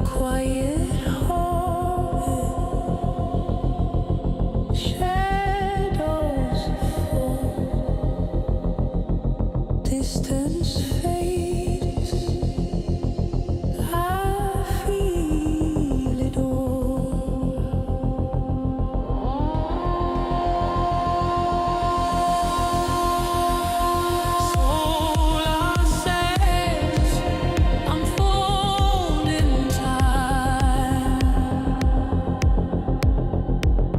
Quiet heart, shadows fall, distance fades. I feel it all. Solar says unfold in time.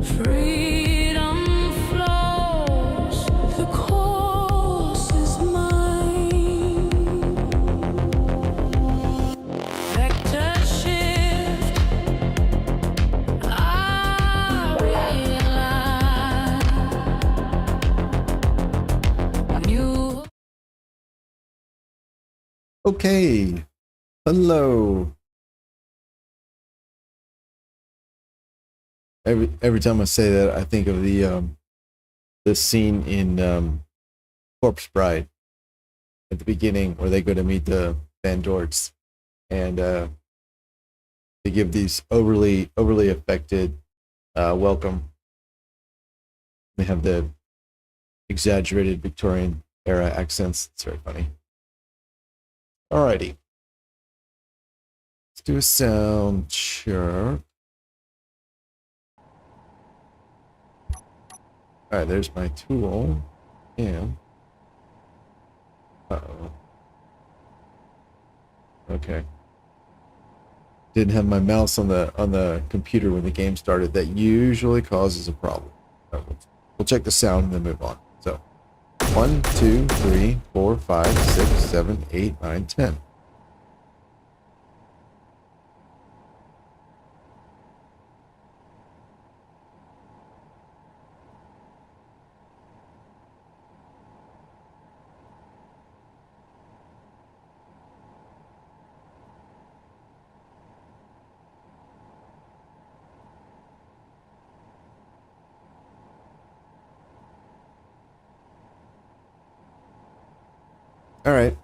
Freedom flows, the course is mine. Vector shift, I realize new. Okay, hello. Every time I say that, I think of the scene in Corpse Bride at the beginning where they go to meet the Van Dorts, and they give these overly affected welcome. They have the exaggerated Victorian era accents. It's very funny. Alrighty. Let's do a sound check. Alright, there's my tool. And uh-oh. Okay. Didn't have my mouse on the computer when the game started. That usually causes a problem. We'll check the sound and then move on. So 1, 2, 3, 4, 5, 6, 7, 8, 9, 10. All right.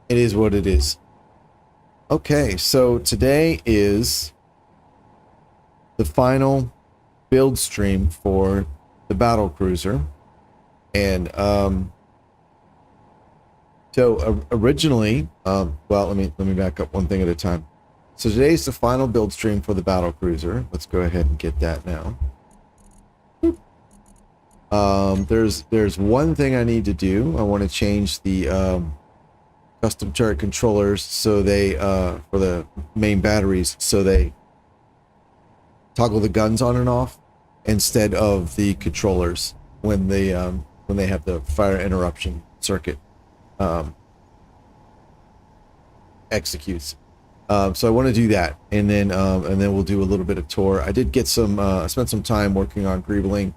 It is what it is. Okay, so today is the final build stream for the battle cruiser, and so originally, well, let me back up one thing at a time. So today's the final build stream for the battle cruiser. Let's go ahead and get that now. There's one thing I need to do. I want to change the custom turret controllers so they for the main batteries, so they toggle the guns on and off instead of the controllers when they have the fire interruption circuit executes. So I want to do that, and then we'll do a little bit of tour. I did get some. I spent some time working on greebling.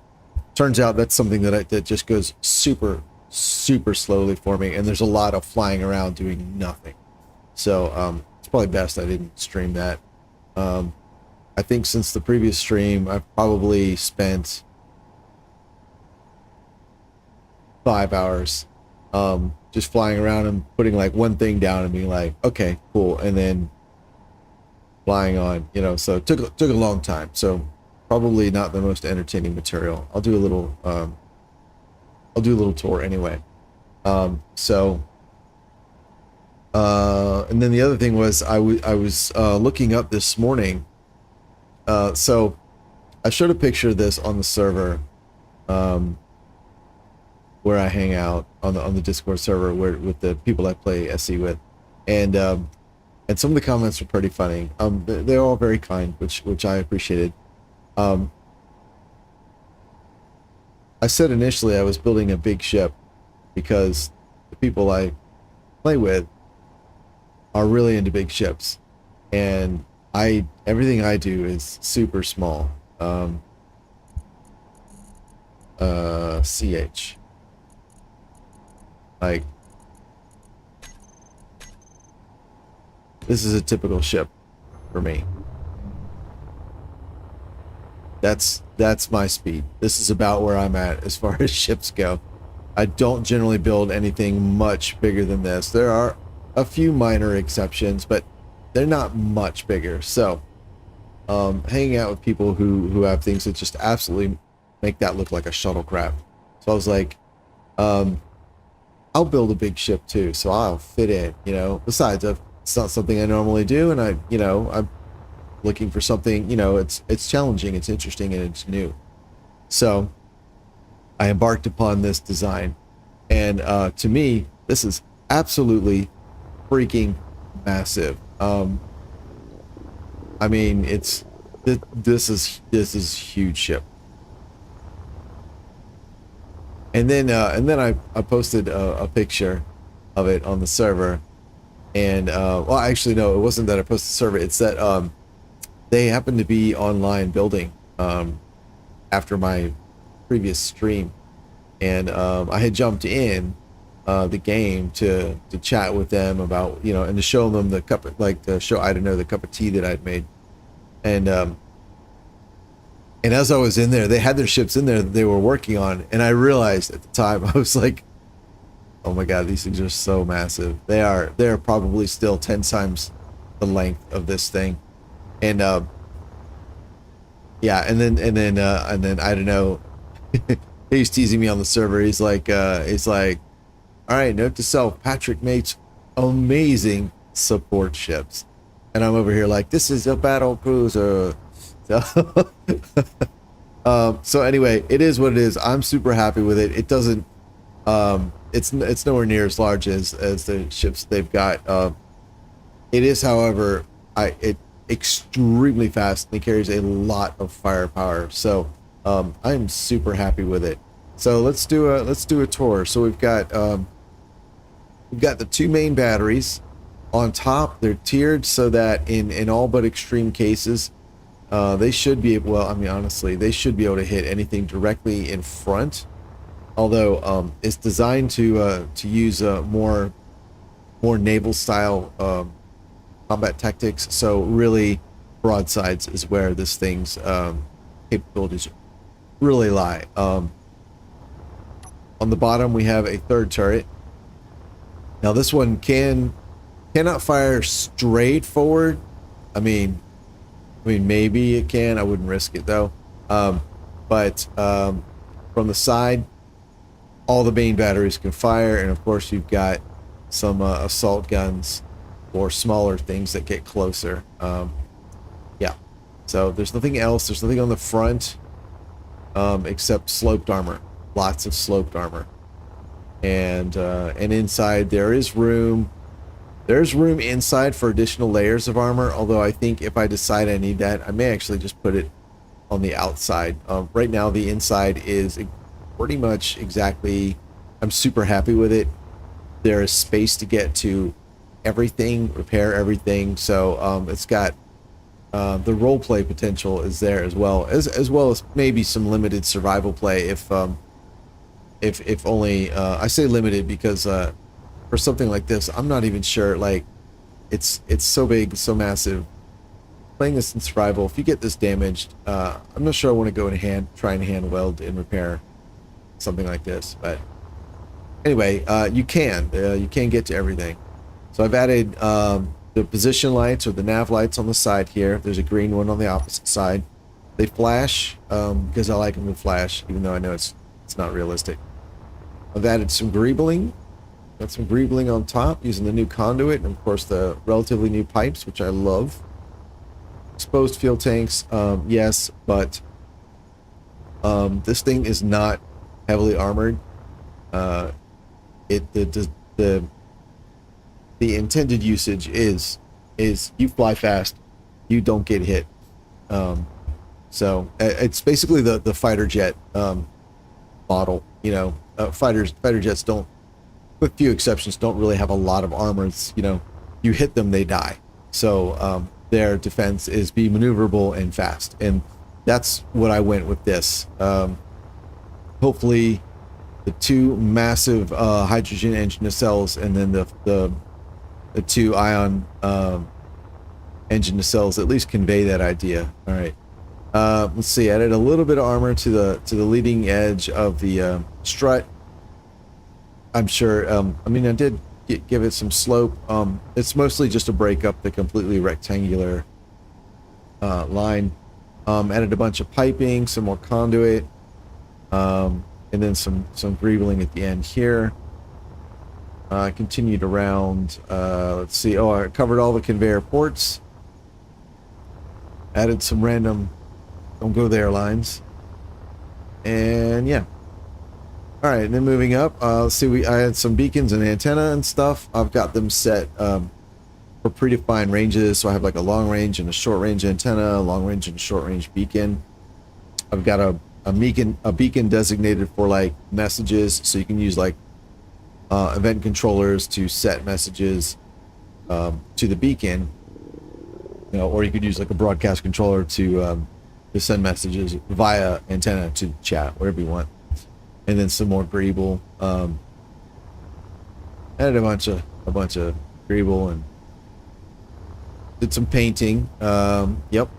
Turns out that's something that just goes super slowly for me, and there's a lot of flying around doing nothing. So it's probably best I didn't stream that. I think since the previous stream, I've probably spent 5 hours just flying around and putting like one thing down and being like, okay, cool, and then flying on, you know. So it took a long time. So probably not the most entertaining material. I'll do a little tour anyway. And then the other thing was I was looking up this morning. So I showed a picture of this on the server where I hang out on the Discord server with the people I play SE with, and some of the comments were pretty funny. They're all very kind, which I appreciated. I said initially I was building a big ship because the people I play with are really into big ships, and everything I do is super small. CH. Like, this is a typical ship for me. That's my speed. This is about where I'm at as far as ships go. I don't generally build anything much bigger than this. There are a few minor exceptions, but they're not much bigger. So hanging out with people who have things that just absolutely make that look like a shuttlecraft. So I was like, I'll build a big ship too, so I'll fit in, you know. Besides, it's not something I normally do, and I'm looking for something, you know, it's challenging, it's interesting, and it's new. So I embarked upon this design, and to me, this is absolutely freaking massive. I mean, this is huge ship. And then I posted a picture of it on the server, and well, actually no, it wasn't that I posted the server. It's that they happened to be online building after my previous stream, and I had jumped in the game to chat with them about, you know, and to show them the cup, like to show I don't know the cup of tea that I'd made, and as I was in there, they had their ships in there that they were working on, and I realized at the time, I was like, oh my god, these things are so massive. They're probably still 10 times the length of this thing. And yeah, and then I don't know, he's teasing me on the server. He's like, all right, note to self, Patrick makes amazing support ships. And I'm over here like, this is a battle cruiser. So anyway, it is what it is. I'm super happy with it. It doesn't it's nowhere near as large as the ships they've got. It is, however, it extremely fast, and it carries a lot of firepower. So I'm super happy with it. So let's do a tour. So we've got the two main batteries on top. They're tiered so that in all but extreme cases, they should be able, well, I mean, honestly, they should be able to hit anything directly in front. Although it's designed to use more naval style combat tactics. So really, broadsides is where this thing's capabilities really lie. On the bottom, we have a third turret. Now this one cannot fire straight forward. I mean, maybe it can. I wouldn't risk it though. But from the side, all the main batteries can fire, and of course you've got some assault guns or smaller things that get closer. Yeah. So there's nothing else. There's nothing on the front except sloped armor. Lots of sloped armor. And inside there is room. There's room inside for additional layers of armor, although I think if I decide I need that, I may actually just put it on the outside. Right now, the inside is pretty much exactly, I'm super happy with it. There is space to get to everything, repair everything, so it's got the role play potential is there as well as maybe some limited survival play if only, I say limited because for something like this, I'm not even sure, like, it's so big, so massive. Playing this in survival, if you get this damaged, I'm not sure I want to go and try and hand weld and repair something like this. But anyway, you can get to everything. So I've added the position lights or the nav lights on the side here. There's a green one on the opposite side. They flash because I like them to flash, even though I know it's not realistic. I've added some greebling. Got some greebling on top using the new conduit, and of course the relatively new pipes, which I love. Exposed fuel tanks, yes, but this thing is not heavily armored. The intended usage is you fly fast, you don't get hit. So it's basically the fighter jet model. You know, fighter jets don't, with few exceptions, don't really have a lot of armor. It's, you know, you hit them, they die. So their defense is be maneuverable and fast, and that's what I went with this. Hopefully the two massive hydrogen engine nacelles, and then the two ion engine nacelles at least convey that idea. All right, let's see. I added a little bit of armor to the leading edge of the strut. I'm sure. I mean, I did give it some slope. It's mostly just to break up the completely rectangular line. Added a bunch of piping, some more conduit, and then some greebling at the end here. Continued around. Let's see. Oh, I covered all the conveyor ports. Added some random "don't go there" lines, and yeah. All right, and then moving up. Let's see. I had some beacons and antenna and stuff. I've got them set for predefined ranges. So I have like a long range and a short range antenna, a long range and a short range beacon. I've got a beacon designated for like messages, so you can use like event controllers to set messages to the beacon, or you could use like a broadcast controller to send messages via antenna to chat, whatever you want. And then some more greeble. Added a bunch of greeble and did some painting. Yep.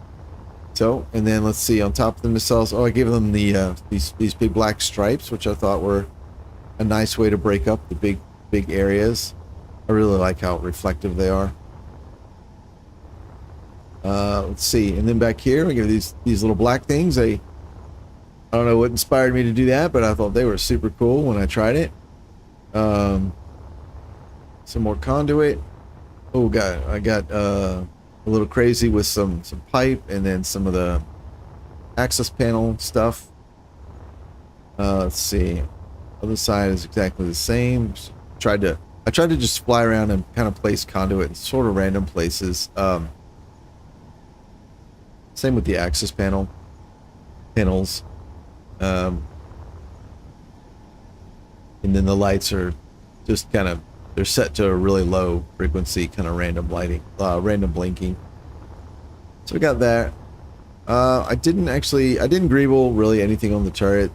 So, and then let's see, on top of the nacelles, I gave them the these big black stripes, which I thought were a nice way to break up the big areas. I really like how reflective they are. Let's see, and then back here we got these little black things. I don't know what inspired me to do that, but I thought they were super cool when I tried it. Some more conduit. Oh god, I got a little crazy with some pipe, and then some of the access panel stuff. Let's see, other side is exactly the same. I tried to just fly around and kind of place conduit in sort of random places. Same with the access panels. And then the lights are just kind of, they're set to a really low frequency, kind of random lighting, random blinking. So we got that. I didn't greeble really anything on the turret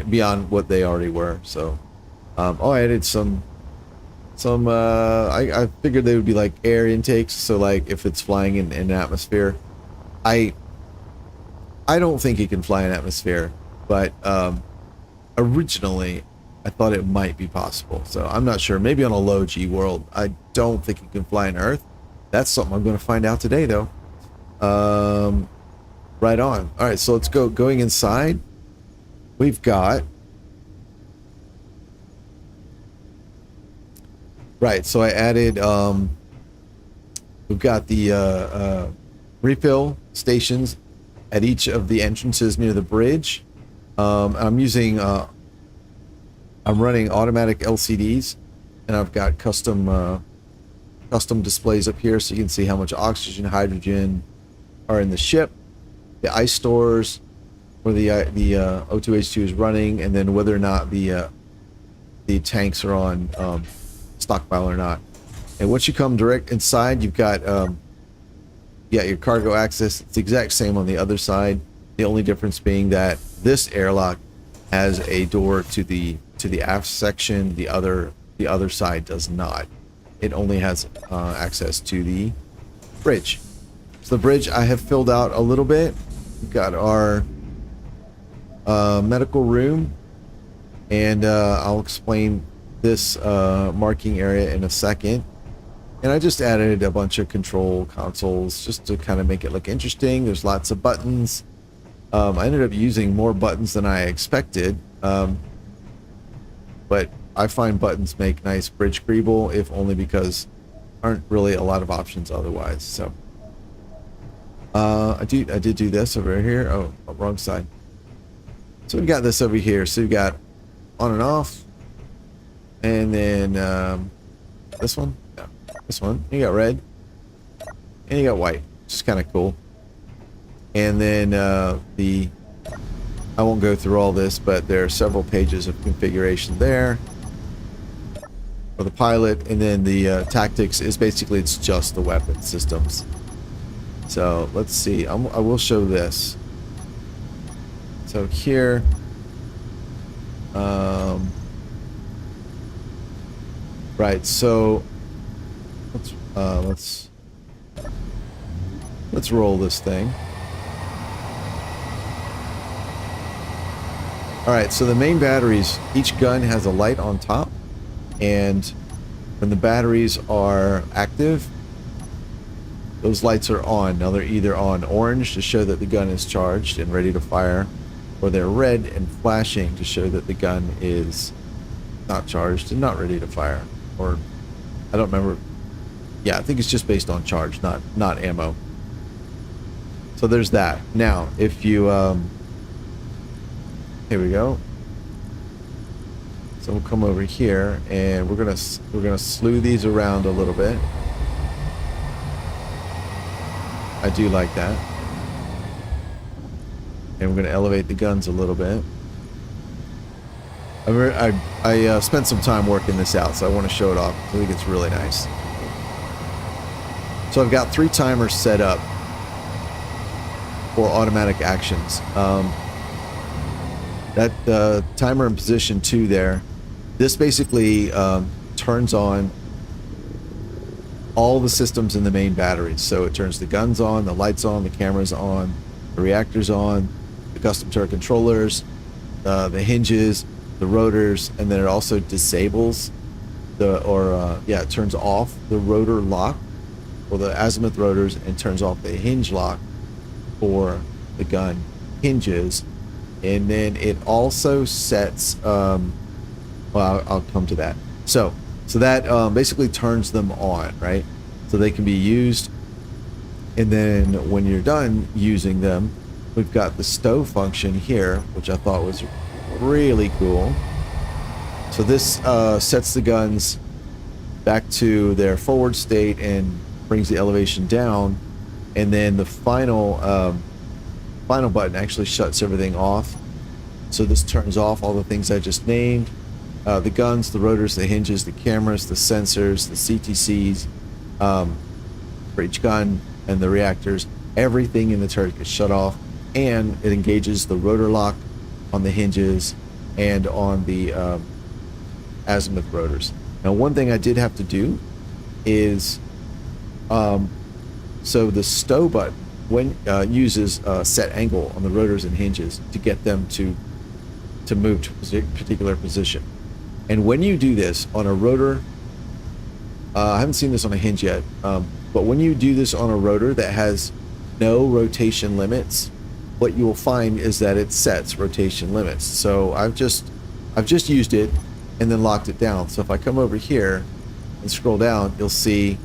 beyond what they already were. So I added some I figured they would be like air intakes, so like if it's flying in an atmosphere. I don't think it can fly in atmosphere, but originally I thought it might be possible, so I'm not sure. Maybe on a low G world. I don't think it can fly in Earth. That's something I'm going to find out today, though. Right on. All right, so let's go. Going inside, we've got... Right, so I added... we've got the refill stations at each of the entrances near the bridge. I'm using... I'm running automatic LCDs, and I've got custom displays up here, so you can see how much oxygen, hydrogen are in the ship, the ice stores where the O2H2 is running, and then whether or not the tanks are on stockpile or not. And once you come direct inside, you've got your cargo access. It's the exact same on the other side. The only difference being that this airlock has a door to the aft section. The other side does not. It only has access to the bridge. So the bridge I have filled out a little bit. We've got our medical room, and I'll explain this marking area in a second. And I just added a bunch of control consoles just to kind of make it look interesting. There's lots of buttons. I ended up using more buttons than I expected, but I find buttons make nice bridge greeble, if only because aren't really a lot of options otherwise. So I did do this over here. Oh, wrong side. So we got this over here. So we got on and off, and then this one, no, this one. You got red, and you got white, which is kind of cool. And then I won't go through all this, but there are several pages of configuration there for the pilot, and then the tactics is basically, it's just the weapon systems. So let's see, I will show this. So here, right, so let's roll this thing. All right, so the main batteries, each gun has a light on top, and when the batteries are active, those lights are on. Now they're either on orange to show that the gun is charged and ready to fire, or they're red and flashing to show that the gun is not charged and not ready to fire. Or I don't remember. Yeah, I think it's just based on charge, not ammo. So there's that. Now, if you here we go. So we'll come over here and we're gonna slew these around a little bit. I do like that. And we're gonna elevate the guns a little bit. I spent some time working this out, so I want to show it off. I think it's really nice. So I've got 3 timers set up for automatic actions. That timer in position 2 there, this basically turns on all the systems in the main batteries. So it turns the guns on, the lights on, the cameras on, the reactors on, the custom turret controllers, the hinges, the rotors, and then it also disables it turns off the rotor lock for the azimuth rotors and turns off the hinge lock for the gun hinges. And then it also sets I'll come to that. So that basically turns them on, right? So they can be used, and then when you're done using them, we've got the stow function here, which I thought was really cool. So this sets the guns back to their forward state and brings the elevation down, and then the final button actually shuts everything off. So this turns off all the things I just named, the guns, the rotors, the hinges, the cameras, the sensors, the CTCs for each gun, and the reactors. Everything in the turret gets shut off, and it engages the rotor lock on the hinges and on the azimuth rotors. Now, one thing I did have to do is so the stow button uses set angle on the rotors and hinges to get them to move to a particular position. And when you do this on a rotor, I haven't seen this on a hinge yet, but when you do this on a rotor that has no rotation limits, what you will find is that it sets rotation limits. So I've just used it and then locked it down. So if I come over here and scroll down, you'll see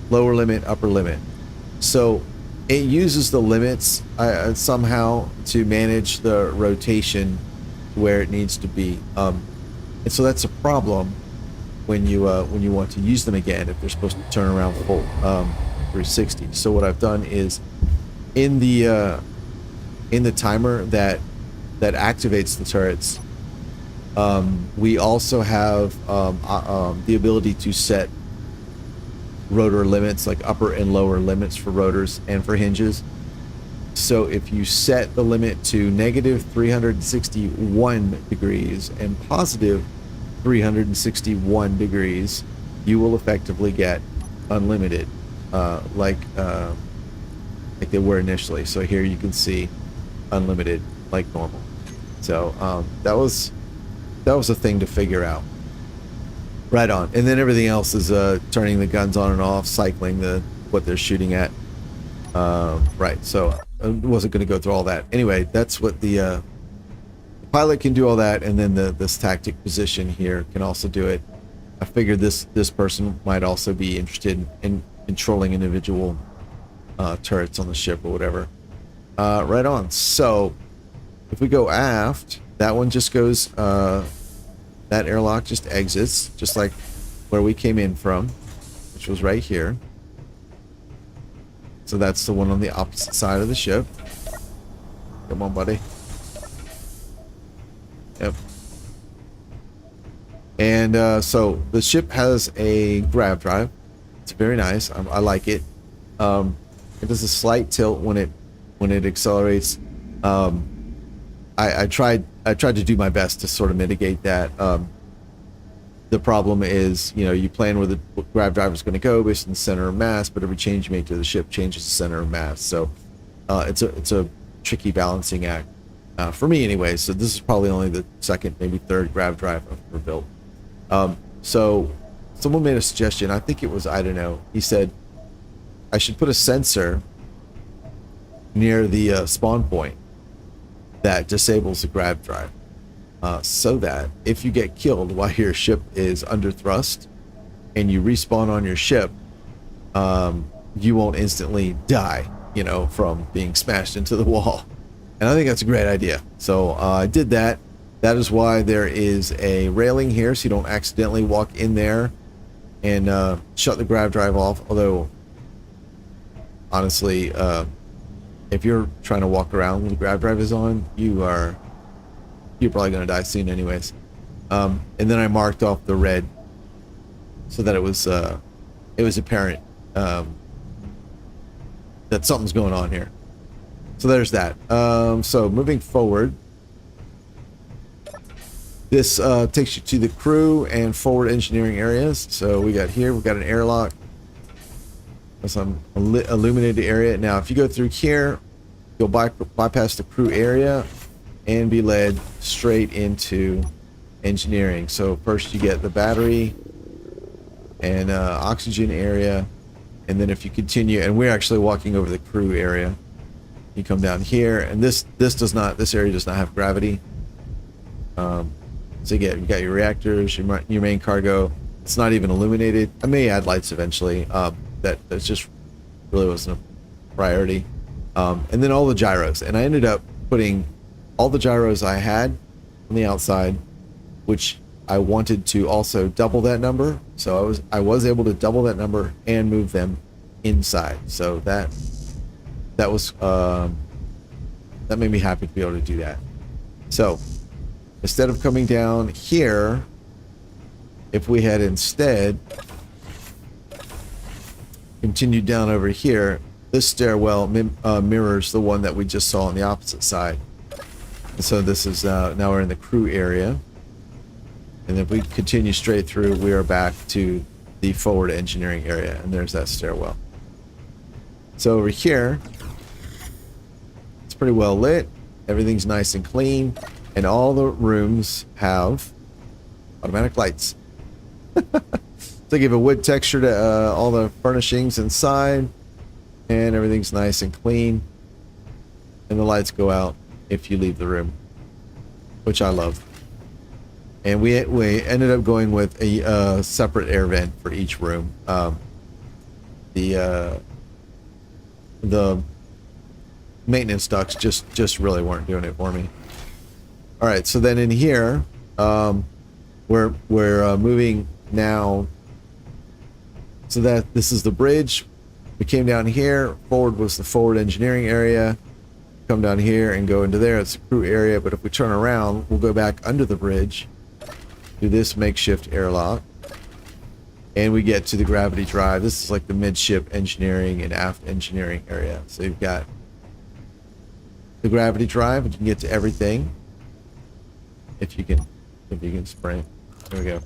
lower limit, upper limit. So it uses the limits somehow to manage the rotation where it needs to be. And so that's a problem when you want to use them again, if they're supposed to turn around full 360. So what I've done is in the timer that activates the turrets, we also have the ability to set rotor limits, like upper and lower limits for rotors and for hinges. So if you set the limit to negative 361 degrees and positive 361 degrees, you will effectively get unlimited, like they were initially. So here you can see unlimited like normal. So that was a thing to figure out. Right on. And then everything else is turning the guns on and off, cycling what they're shooting at. Right. So I wasn't going to go through all that. Anyway, that's what the pilot can do, all that, and then this tactic position here can also do it. I figured this person might also be interested in controlling individual turrets on the ship or whatever. Right on. So if we go aft, that one just goes, that airlock just exits, just like where we came in from, which was right here. So that's the one on the opposite side of the ship. Come on, buddy. Yep. And so the ship has a grav drive. It's very nice. I like it. It does a slight tilt when it accelerates. I tried to do my best to sort of mitigate that. The problem is, you plan where the grav driver is going to go based on the center of mass, but every change you make to the ship changes the center of mass. So it's a tricky balancing act. for me anyway. So this is probably only the second, maybe third grav drive I've ever built. So someone made a suggestion. I think it was, I don't know. He said I should put a sensor near the spawn point that disables the grav drive, so that if you get killed while your ship is under thrust and you respawn on your ship, you won't instantly die, you know, from being smashed into the wall. And I think that's a great idea. So I did that. That is why there is a railing here, so you don't accidentally walk in there and shut the grav drive off. Although, honestly, if you're trying to walk around when the grav drive is on, you're probably going to die soon anyways. And then I marked off the red so that it was apparent that something's going on here. So there's that. So moving forward, this takes you to the crew and forward engineering areas. So we got an airlock. That's an illuminated area. Now, if you go through here, you'll bypass the crew area and be led straight into engineering. So first you get the battery and oxygen area, and then if you continue, and we're actually walking over the crew area, you come down here, and this area does not have gravity. So you got your reactors, your main cargo. It's not even illuminated. I may add lights eventually. That's just really wasn't a priority. And then all the gyros, and I ended up putting all the gyros I had on the outside, which I wanted to also double that number. So I was able to double that number and move them inside. So that made me happy to be able to do that. So instead of coming down here, if we had instead continued down over here, this stairwell mirrors the one that we just saw on the opposite side. And so this is now we're in the crew area, and if we continue straight through, we are back to the forward engineering area, and there's that stairwell. So over here, it's pretty well lit. Everything's nice and clean, and all the rooms have automatic lights. So give a wood texture to all the furnishings inside, and everything's nice and clean, and the lights go out if you leave the room, which I love. And we ended up going with a separate air vent for each room. The maintenance ducts just really weren't doing it for me. All right, so then in here, we're moving now. So that this is the bridge. We came down here. Forward was the forward engineering area. Come down here and go into there. It's the crew area. But if we turn around, we'll go back under the bridge, do this makeshift airlock, and we get to the gravity drive. This is like the midship engineering and aft engineering area. So you've got the gravity drive, and you can get to everything. If you can spray. There we go.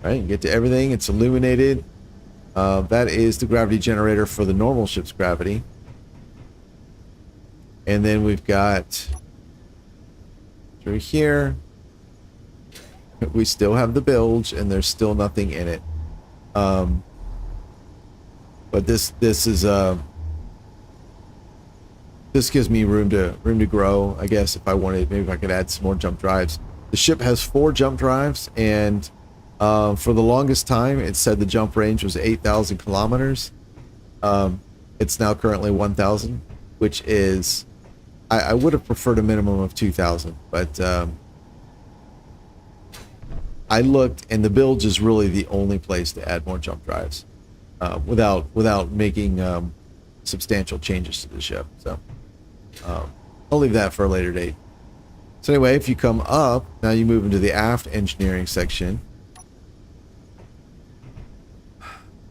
All right, you get to everything. It's illuminated. That is the gravity generator for the normal ship's gravity. And then we've got through here, we still have the bilge, and there's still nothing in it. But this is this gives me room to grow, I guess. If I wanted, maybe if I could add some more jump drives. The ship has 4 jump drives, and for the longest time, it said the jump range was 8,000 kilometers. It's now currently 1,000, which is, I would have preferred a minimum of 2,000, but I looked, and the bilge is really the only place to add more jump drives without making substantial changes to the ship. So I'll leave that for a later date. So anyway, if you come up, now you move into the aft engineering section.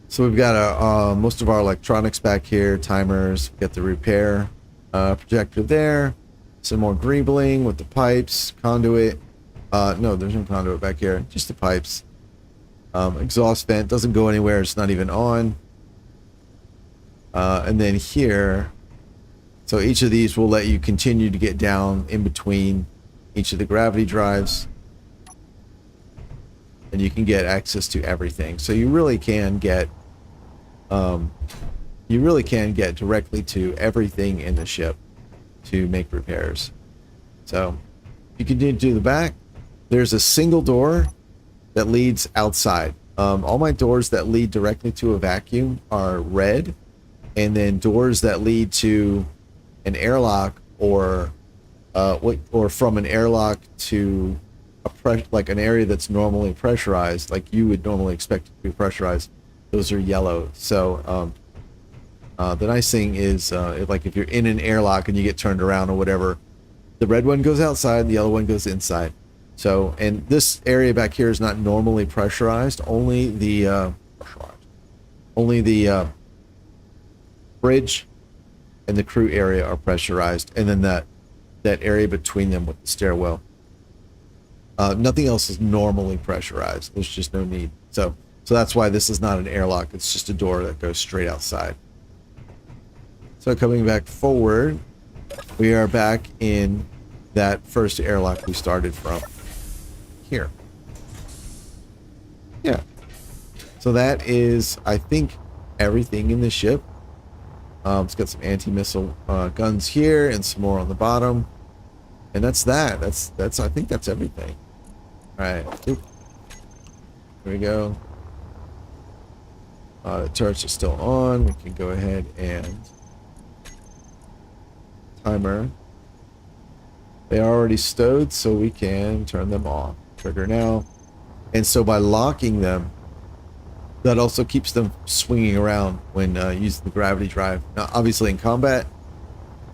So we've got most of our electronics back here, timers, we've got the repair projector there, some more greebling with the pipes, conduit. No, there's no conduit back here, just the pipes. Exhaust vent doesn't go anywhere, it's not even on. And then here So each of these will let you continue to get down in between each of the gravity drives, and you can get access to everything. So you really can get directly to everything in the ship to make repairs. So you continue to the back. There's a single door that leads outside. All my doors that lead directly to a vacuum are red, and then doors that lead to an airlock or from an airlock to like an area that's normally pressurized, like you would normally expect it to be pressurized, those are yellow. So the nice thing is, like if you're in an airlock and you get turned around or whatever, the red one goes outside, the yellow one goes inside. So, and this area back here is not normally pressurized. Only the bridge and the crew area are pressurized, and then that area between them with the stairwell. Nothing else is normally pressurized. There's just no need. So that's why this is not an airlock. It's just a door that goes straight outside. So coming back forward, we are back in that first airlock we started from. Here. Yeah. So that is, I think, everything in the ship. It's got some anti-missile guns here and some more on the bottom. And that's that. That's I think that's everything. Alright. Here we go. The turrets are still on. We can go ahead and timer. They are already stowed, so we can turn them off. Trigger now. And so by locking them, that also keeps them swinging around when using the gravity drive. Now, obviously in combat,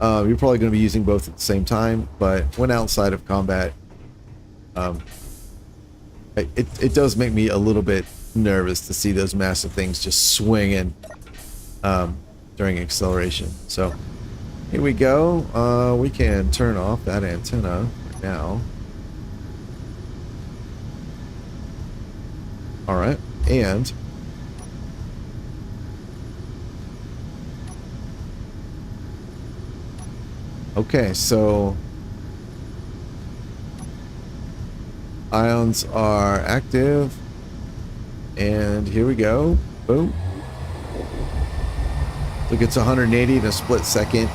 you're probably going to be using both at the same time, but when outside of combat, it does make me a little bit nervous to see those massive things just swinging during acceleration. So here we go. We can turn off that antenna now. All right, and okay, so ions are active, and here we go. Boom. Look, it's 180 in a split second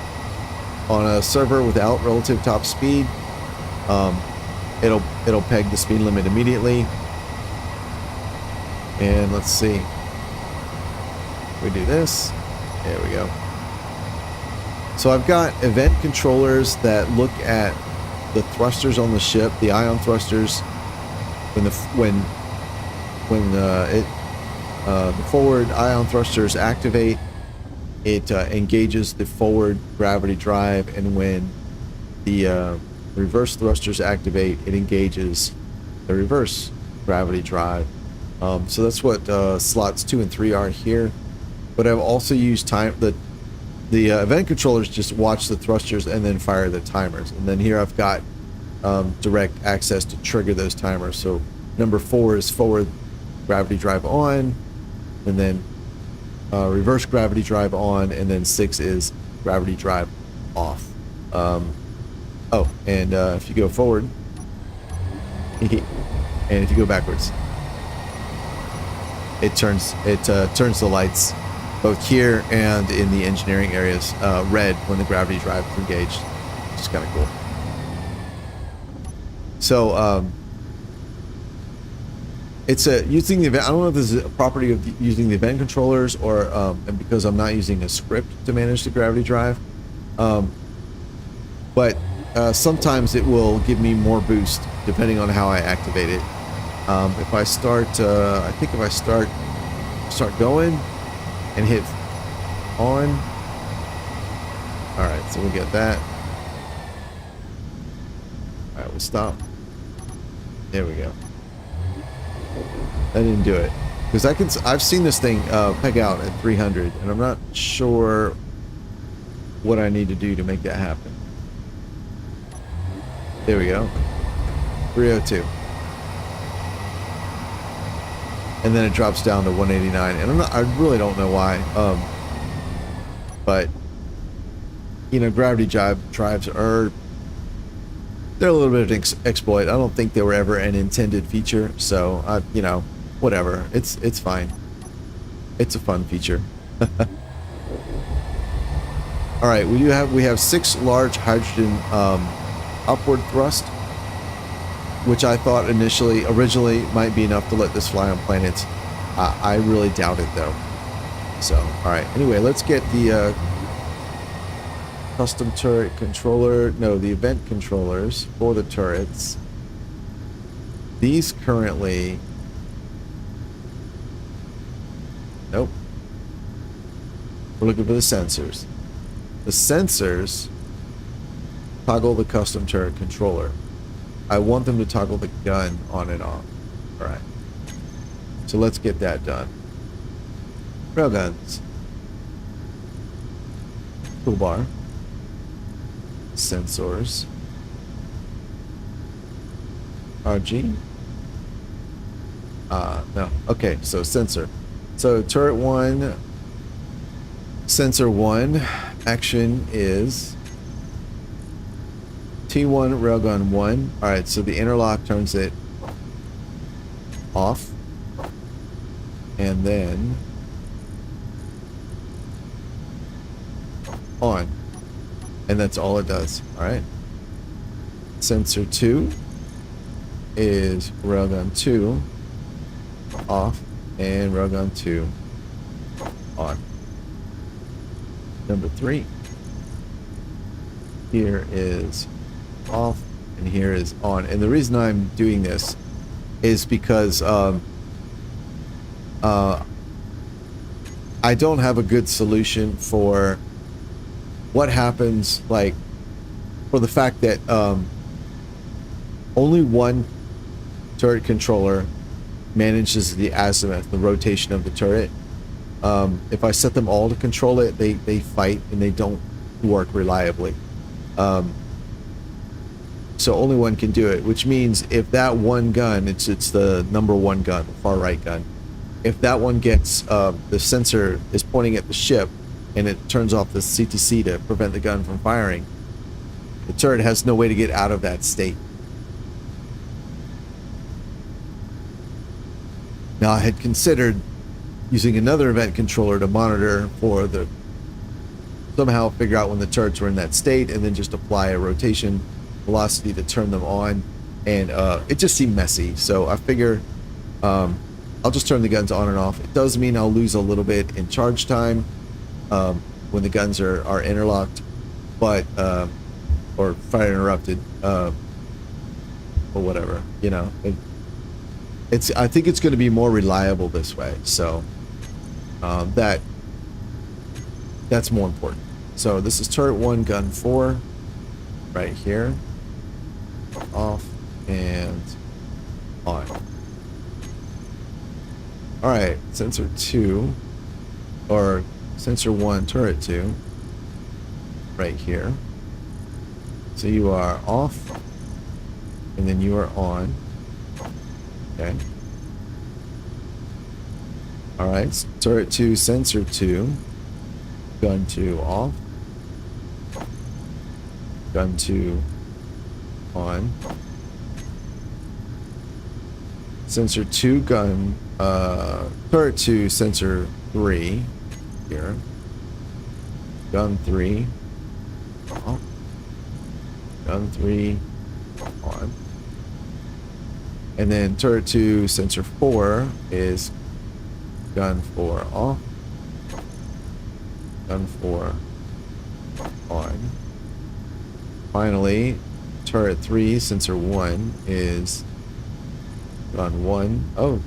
on a server without relative top speed. It'll peg the speed limit immediately. And let's see. We do this. There we go. So I've got event controllers that look at the thrusters on the ship, the ion thrusters. When the forward ion thrusters activate, it engages the forward gravity drive, and when the reverse thrusters activate, it engages the reverse gravity drive. So that's what slots 2 and 3 are here. But I've also used the event controllers just watch the thrusters and then fire the timers. And then here I've got direct access to trigger those timers. So number 4 is forward gravity drive on, and then reverse gravity drive on, and then 6 is gravity drive off. Oh, and if you go forward, and if you go backwards, it turns the lights both here and in the engineering areas red when the gravity drive is engaged, which is kind of cool. So it's using the event. I don't know if this is a property of using the event controllers or and because I'm not using a script to manage the gravity drive, but sometimes it will give me more boost depending on how I activate it. If I start, I think if I start going and hit on. All right, so we get that. All right, we'll stop. There we go. I didn't do it because I've seen this thing peg out at 300, and I'm not sure what I need to do to make that happen. There we go. 302. And then it drops down to 189, and I really don't know why. But you know, gravity drives are, they're a little bit of an exploit. I don't think they were ever an intended feature, so you know, whatever. It's fine. It's a fun feature. All right, we have 6 large hydrogen upward thrust, which I thought originally might be enough to let this fly on planets. I really doubt it though. So, all right. Anyway, let's get the custom turret controller. No, the event controllers for the turrets. These currently. Nope. We're looking for the sensors. The sensors toggle the custom turret controller. I want them to toggle the gun on and off. All right. So let's get that done. Railguns. Toolbar. Sensors. RG. No. Okay, so sensor. So turret 1, sensor 1, action is T1 railgun 1. Alright, so the interlock turns it off. And then on. And that's all it does. Alright. Sensor 2 is railgun 2 off and railgun 2 on. Number 3. Here is off and here is on. And the reason I'm doing this is because I don't have a good solution for what happens, like, for the fact that only one turret controller manages the azimuth, the rotation of the turret. If I set them all to control it, they fight and they don't work reliably. So only one can do it, which means if that one gun, it's the number 1 gun, the far right gun, if that one gets, the sensor is pointing at the ship and it turns off the CTC to prevent the gun from firing, the turret has no way to get out of that state. Now I had considered using another event controller to monitor for the, somehow figure out when the turrets were in that state and then just apply a rotation velocity to turn them on, and it just seemed messy. So I figure I'll just turn the guns on and off. It does mean I'll lose a little bit in charge time when the guns are interlocked, but or fire interrupted, or whatever, you know. I think it's going to be more reliable this way, so that's more important. So this is turret 1, gun 4, right here, off and on. All right, sensor 2, or sensor 1, turret 2, right here. So you are off, and then you are on. Okay. All right, turret 2, sensor 2, gun 2 off, gun 2 on, sensor 2, gun, turret 2, sensor 3 here, gun 3 off, gun 3 on. And then turret 2, sensor 4 is gun 4 off, gun 4 on. Finally, turret 3, sensor 1 is gun 1. Oh,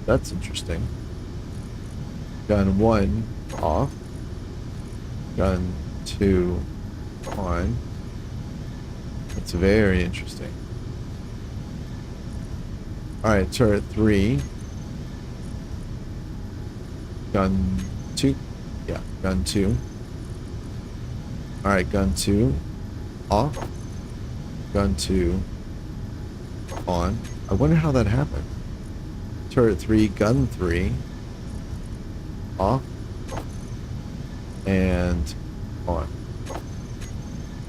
that's interesting. Gun 1 off, gun 2 on. That's very interesting. Alright, turret 3. Gun 2. Yeah, gun 2. Alright, gun 2 off. Gun 2 on. I wonder how that happened. Turret 3, gun 3 off. and on.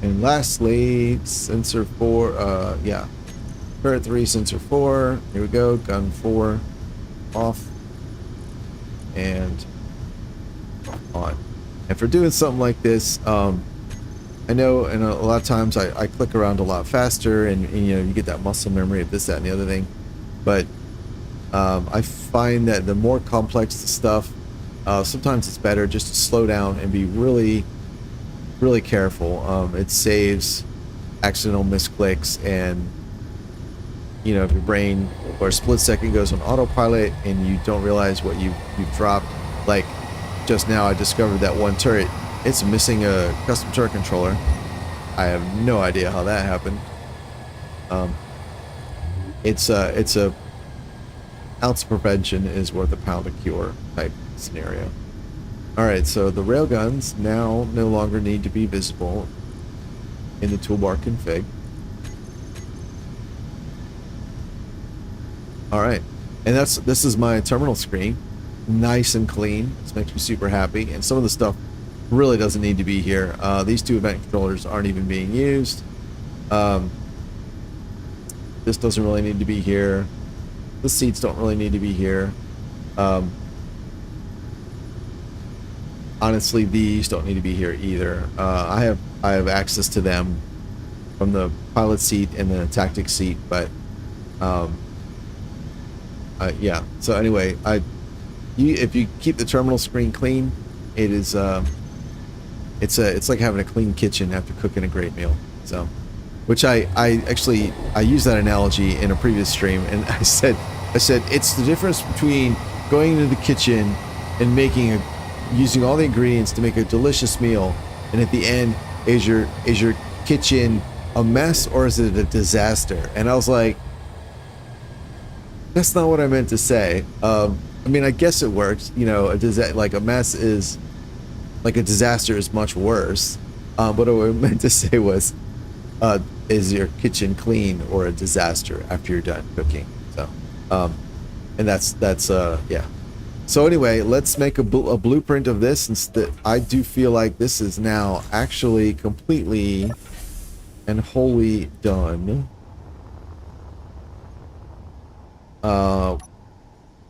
And lastly, sensor 4, yeah. Turret 3, sensor 4. Here we go. Gun 4 off and on. And for doing something like this, I know, and a lot of times I click around a lot faster, and you know, you get that muscle memory of this, that, and the other thing. But I find that the more complex the stuff, sometimes it's better just to slow down and be really, really careful. It saves accidental misclicks, and you know, if your brain for a split second goes on autopilot and you don't realize what you've dropped. Like just now, I discovered that one turret. It's missing a custom turret controller. I have no idea how that happened. It's a ounce of prevention is worth a pound of cure type scenario. Alright, so the railguns now no longer need to be visible in the toolbar config. Alright, and this is my terminal screen. Nice and clean. This makes me super happy. And some of the stuff really doesn't need to be here. These two event controllers aren't even being used. This doesn't really need to be here. The seats don't really need to be here. Honestly, these don't need to be here either. I have access to them from the pilot seat and the tactic seat, but yeah. So anyway, if you keep the terminal screen clean, it is it's like having a clean kitchen after cooking a great meal. So, which I used that analogy in a previous stream, and I said it's the difference between going into the kitchen and using all the ingredients to make a delicious meal, and at the end, is your kitchen a mess or is it a disaster? And I was like, that's not what I meant to say. I mean, I guess it works. You know, like a mess is like a disaster is much worse. But what I meant to say was, is your kitchen clean or a disaster after you're done cooking? So, and that's yeah. So anyway, let's make a blueprint of this. Instead, I do feel like this is now actually completely and wholly done.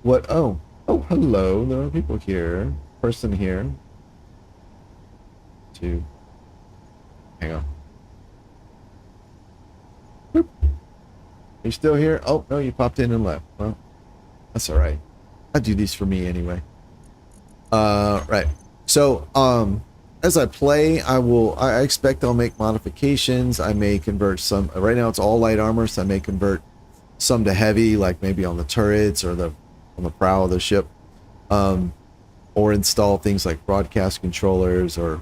What? Oh, hello. There are people here. Person here. Two. Hang on. Boop. You still here? Oh, no, you popped in and left. Well, that's all right. I do these for me anyway. Right. So, as I play, I expect I'll make modifications. I may convert some. Right now it's all light armor, so I may convert some to heavy, like maybe on the turrets or on the prow of the ship, or install things like broadcast controllers or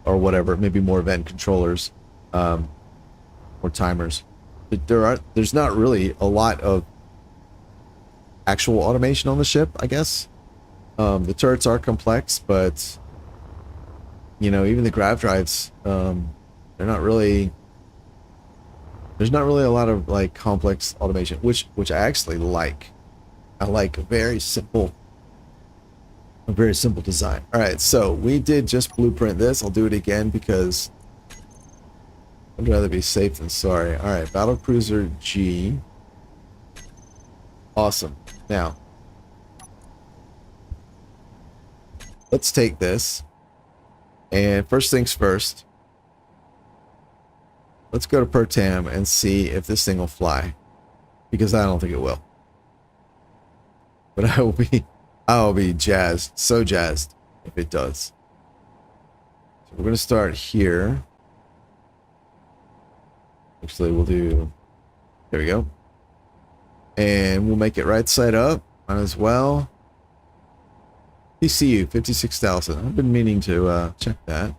whatever, maybe more event controllers, or timers. But there's not really a lot of actual automation on the ship, I guess. The turrets are complex, but you know, even the grav drives, they're not really. There's not really a lot of like complex automation, which I actually like. I like a very simple design. All right, so we did just blueprint this. I'll do it again because I'd rather be safe than sorry. All right, battlecruiser G. Awesome. Now, let's take this, and first things first, let's go to Pertam and see if this thing will fly, because I don't think it will. But I'll be jazzed, so jazzed if it does. So we're gonna start here. Actually, we'll do. There we go. And we'll make it right side up. Might as well. PCU 56,000. I've been meaning to check that.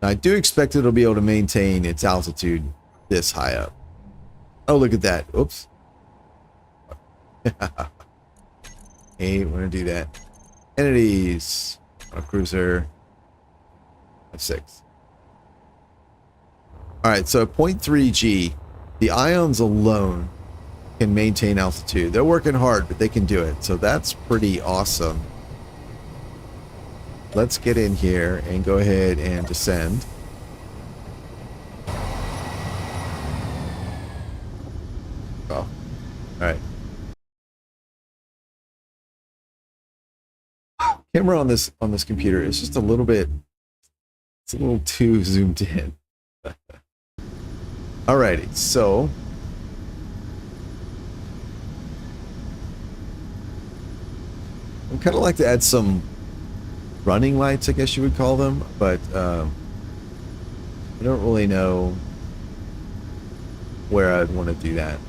I do expect it'll be able to maintain its altitude this high up. Oh, look at that. Oops. Hey, we're going to do that. Entities. A cruiser. 6. Alright, so 0.3 G. The ions alone can maintain altitude. They're working hard, but they can do it. So that's pretty awesome. Let's get in here and go ahead and descend. Oh, all right. Camera on this computer is just a little bit, it's a little too zoomed in. Alrighty, so I'd kind of like to add some running lights, I guess you would call them, but I don't really know where I'd want to do that.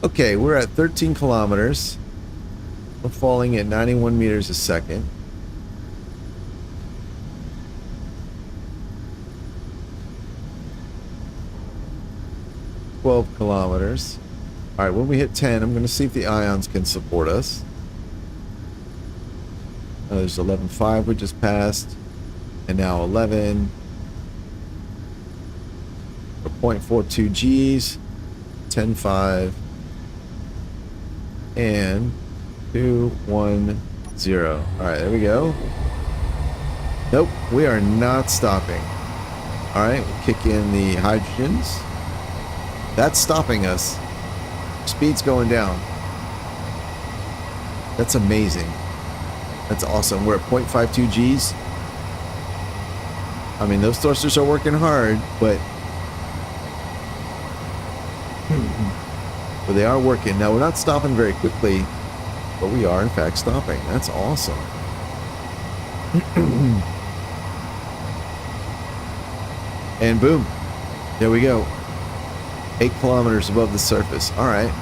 Okay, we're at 13 kilometers. We're falling at 91 meters a second. $12 kilometers. All right, when we hit 10, I'm going to see if the ions can support us. There's 11.5 we just passed, and now 11. 0.42 Gs, 10.5, and 210. All right, there we go. Nope, we are not stopping. All right, we'll kick in the hydrogens. That's stopping us. Speed's going down. That's amazing. That's awesome. We're at 0.52 Gs. I mean, those thrusters are working hard, but they are working. Now, we're not stopping very quickly, but we are, in fact, stopping. That's awesome. And boom. There we go. 8 kilometers above the surface. All right.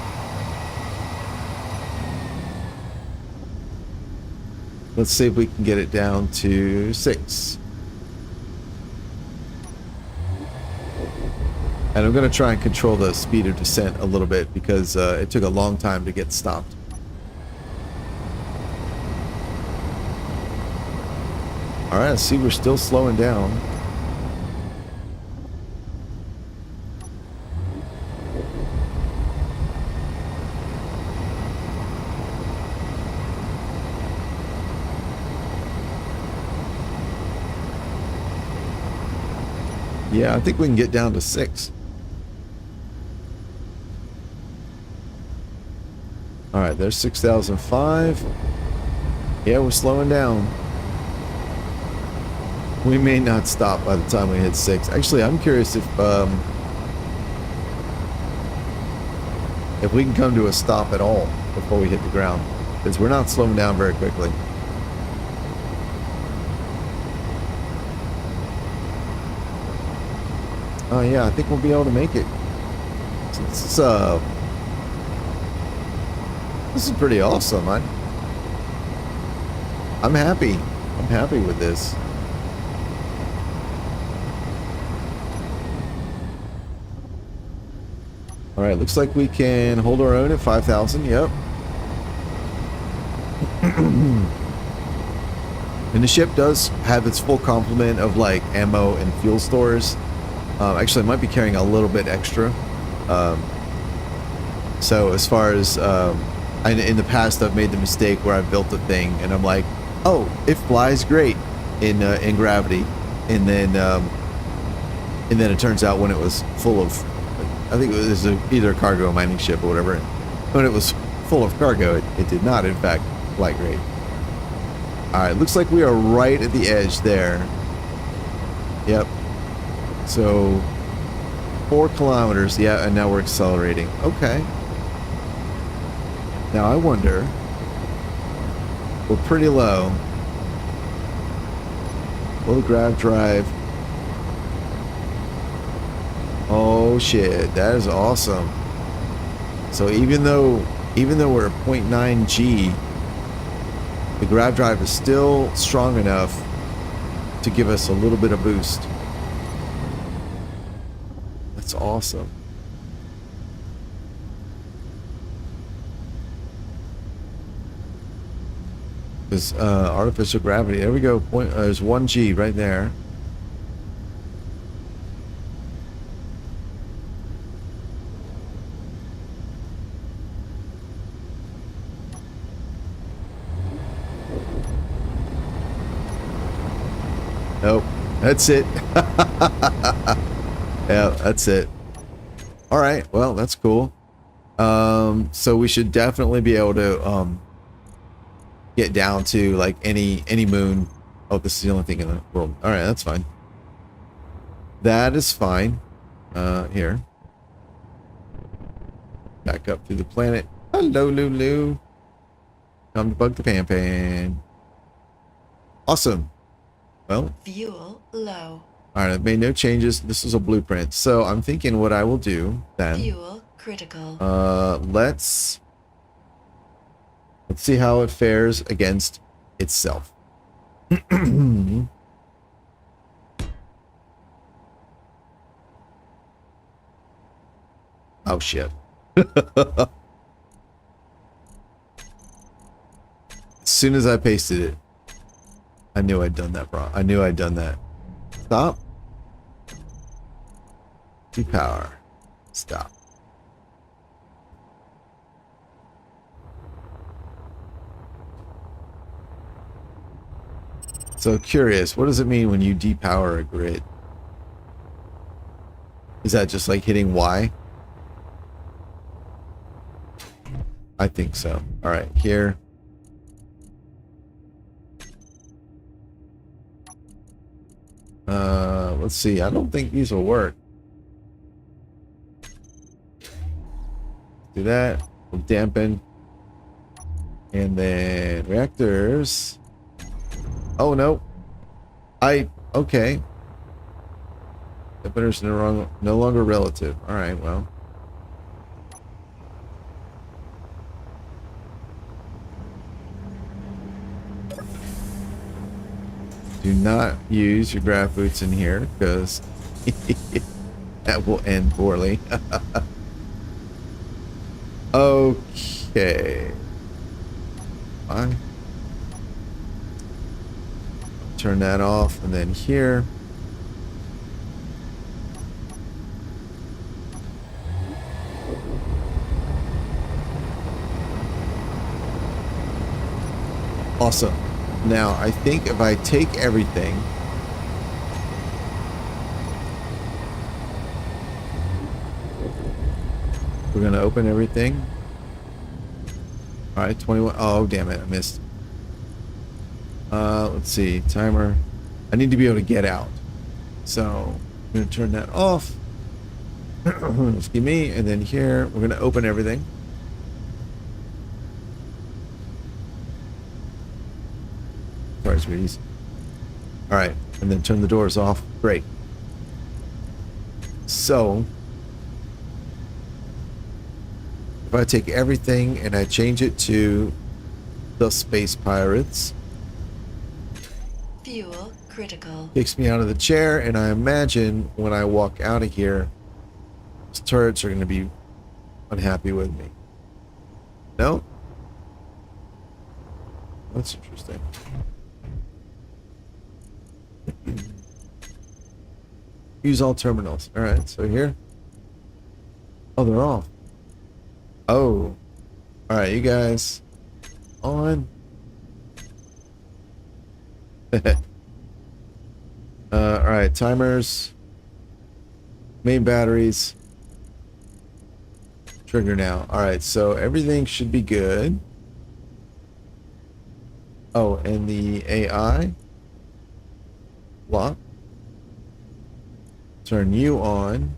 Let's see if we can get it down to 6. And I'm going to try and control the speed of descent a little bit because it took a long time to get stopped. All right, see, we're still slowing down. Yeah, I think we can get down to 6. All right, there's 6,005. Yeah, we're slowing down. We may not stop by the time we hit 6. Actually, I'm curious if we can come to a stop at all before we hit the ground, because we're not slowing down very quickly. Oh yeah, I think we'll be able to make it. This is pretty awesome. I'm happy. I'm happy with this. All right, looks like we can hold our own at 5,000. Yep. And the ship does have its full complement of like ammo and fuel stores. Actually, I might be carrying a little bit extra. So as far as in the past, I've made the mistake where I've built a thing and I'm like, oh, it flies great in gravity, and then it turns out when it was full of, I think it was either a cargo or mining ship or whatever. When it was full of cargo, it did not, in fact, fly great. All right, looks like we are right at the edge there. Yep. So 4 kilometers, yeah, and now we're accelerating. Okay. Now I wonder, we're pretty low. Low grav drive. Oh shit, that is awesome. So even though we're at 0.9 G, the grav drive is still strong enough to give us a little bit of boost. That's awesome. This artificial gravity. There we go. There's 1 G right there. Nope. That's it. Yeah, that's it. All right. Well, that's cool. So we should definitely be able to get down to like any moon. Oh, this is the only thing in the world. All right, that's fine. That is fine. Here. Back up to the planet. Hello, Lulu. Come to bug the pan pan. Awesome. Well, Fuel low. all right, I've made no changes. This is a blueprint. So I'm thinking what I will do then. Fuel critical. Let's see how it fares against itself. Oh shit. As soon as I pasted it, I knew I'd done that, bro. I knew I'd done that. Stop. Depower. Stop. So curious, what does it mean when you depower a grid? Is that just like hitting Y? I think so. All right, here. Let's see. I don't think these will work. Do that. We'll dampen. And then reactors. Oh, no. Okay. Dampeners no longer relative. All right, well. Do not use your graph boots in here because that will end poorly. Okay. Fine. Turn that off and then here. Awesome. Now, I think if I take everything, we're going to open everything. All right, 21. Oh, damn it. I missed. Let's see. Timer. I need to be able to get out. So, I'm going to turn that off. Excuse me. And then here, we're going to open everything. Sorry, sweeties. All right, and then turn the doors off. Great. So, if I take everything and I change it to the Space Pirates, Fuel critical. kicks me out of the chair, and I imagine when I walk out of here, these turrets are going to be unhappy with me. No? That's interesting. Use all terminals. All right, so here. Oh, they're off. Oh. All right, you guys. On. All right, timers. Main batteries. Trigger now. All right, so everything should be good. Oh, and the AI. Lock. Turn you on.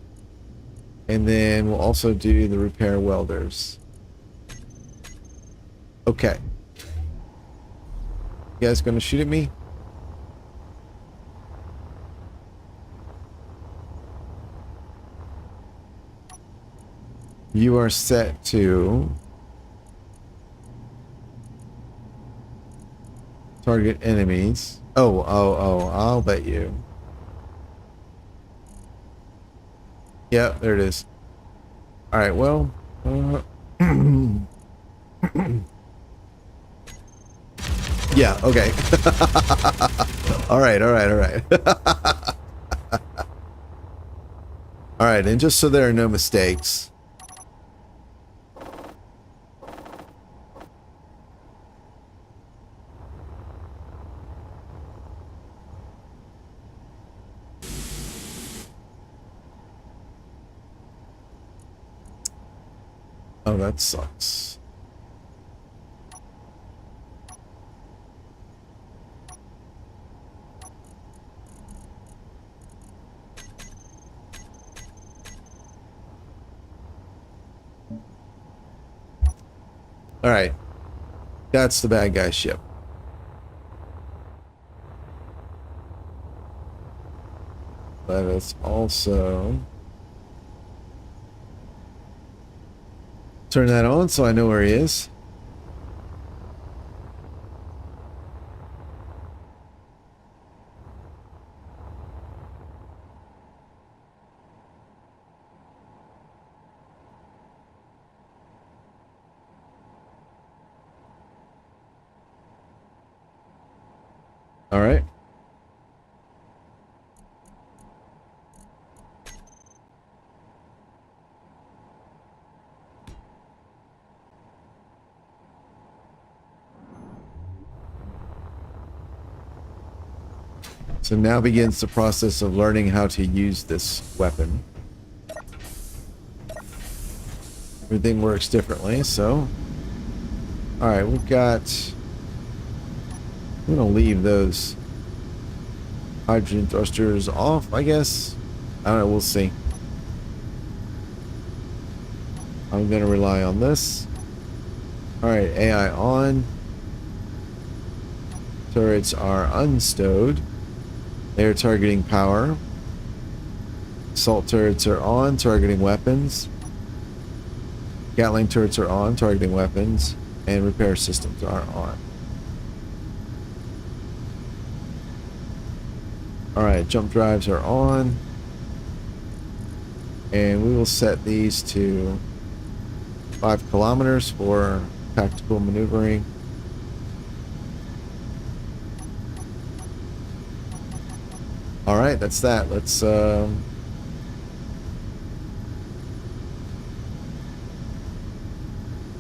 And then we'll also do the repair welders. Okay. You guys gonna shoot at me? You are set to target enemies. Oh, I'll bet you. Yeah, there it is. All right, well. Yeah, okay. All right. All right, and just so there are no mistakes. Oh, that sucks. All right. That's the bad guy ship. Let us also turn that on so I know where he is. All right. So now begins the process of learning how to use this weapon. Everything works differently, so... Alright, we've got... I'm gonna leave those hydrogen thrusters off, I guess. I don't know, we'll see. I'm gonna rely on this. Alright, AI on. Turrets are unstowed. Air targeting power. Assault turrets are on, targeting weapons. Gatling turrets are on, targeting weapons. And repair systems are on. Alright, jump drives are on. And we will set these to 5 kilometers for tactical maneuvering. Alright, that's that. Let's I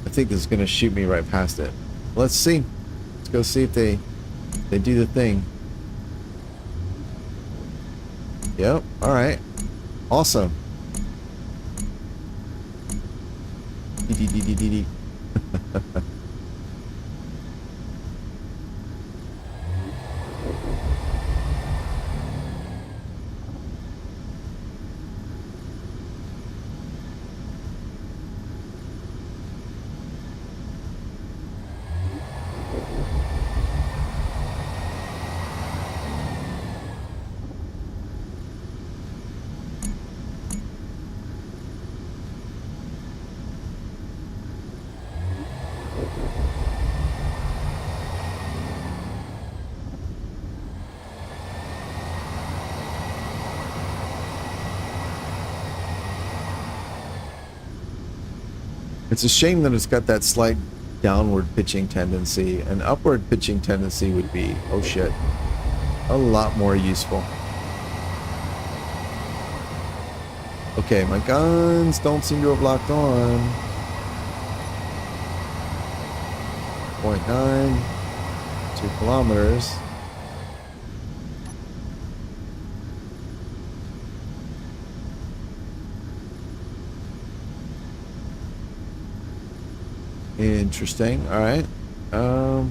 think this is gonna shoot me right past it. Let's see. Let's go see if they do the thing. Yep, alright. Awesome. Dee. It's a shame that it's got that slight downward pitching tendency. An upward pitching tendency would be, oh shit, a lot more useful. Okay, my guns don't seem to have locked on. 0.9, 2 kilometers. Interesting. All right. All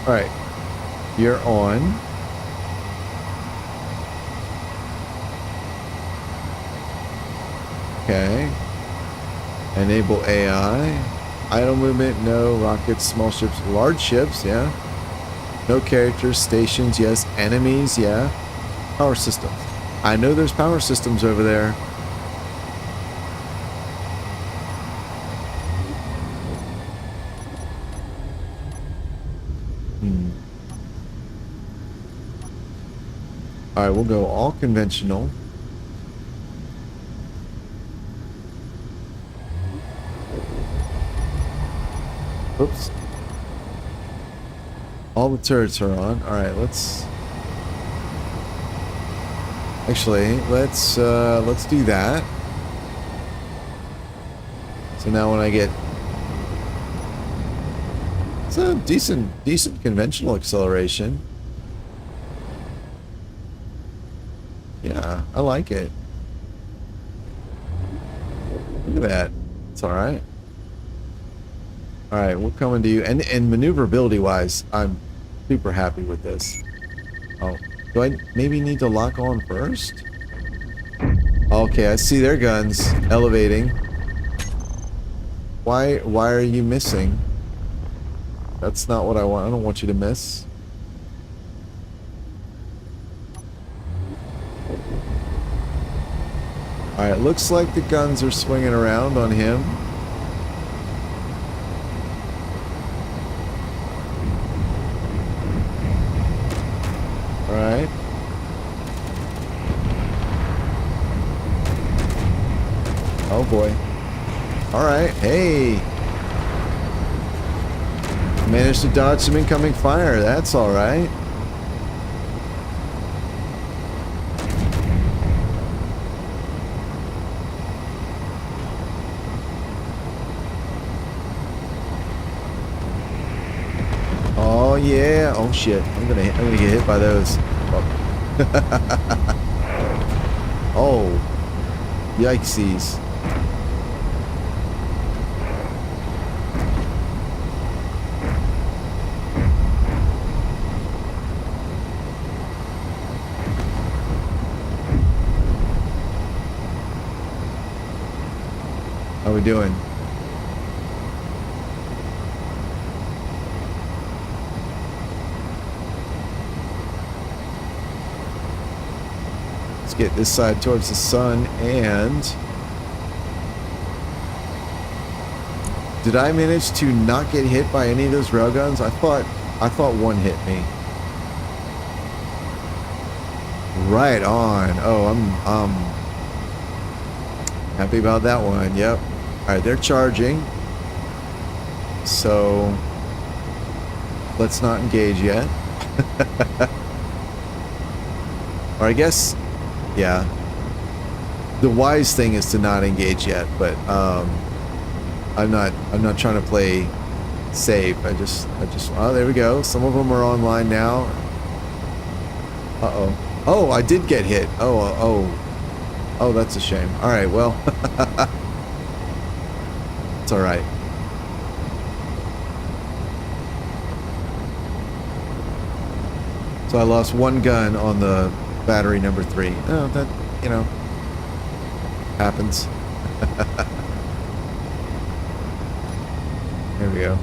right. You're on. Okay. Enable AI. Idle movement, no. Rockets, small ships, large ships, yeah. No characters, stations, yes. Enemies, yeah. Power systems. I know there's power systems over there. Alright, we'll go all conventional. Oops. All the turrets are on. Alright, let's... Actually, let's do that. So So now when I get... It's a decent conventional acceleration. Yeah, I like it. Look at that. It's alright. Alright, we're coming to you. And maneuverability wise, I'm super happy with this. Oh, do I maybe need to lock on first? Okay, I see their guns elevating. Why are you missing? That's not what I want. I don't want you to miss. Alright, looks like the guns are swinging around on him. Alright. Oh boy. Alright, hey. Managed to dodge some incoming fire. That's alright. Oh yeah. Oh shit. I'm gonna get hit by those. Oh. Yikesies. How we doing? Let's get this side towards the sun. And did I manage to not get hit by any of those railguns? I thought one hit me. Right on. Oh, I'm happy about that one. Yep. All right, they're charging. So let's not engage yet. Or I guess, yeah. The wise thing is to not engage yet, but I'm not trying to play safe. I just oh, there we go. Some of them are online now. Uh-oh. Oh, I did get hit. Oh, that's a shame. All right, well. It's all right. So I lost one gun on the battery number 3. Oh, that, you know, happens. There we go.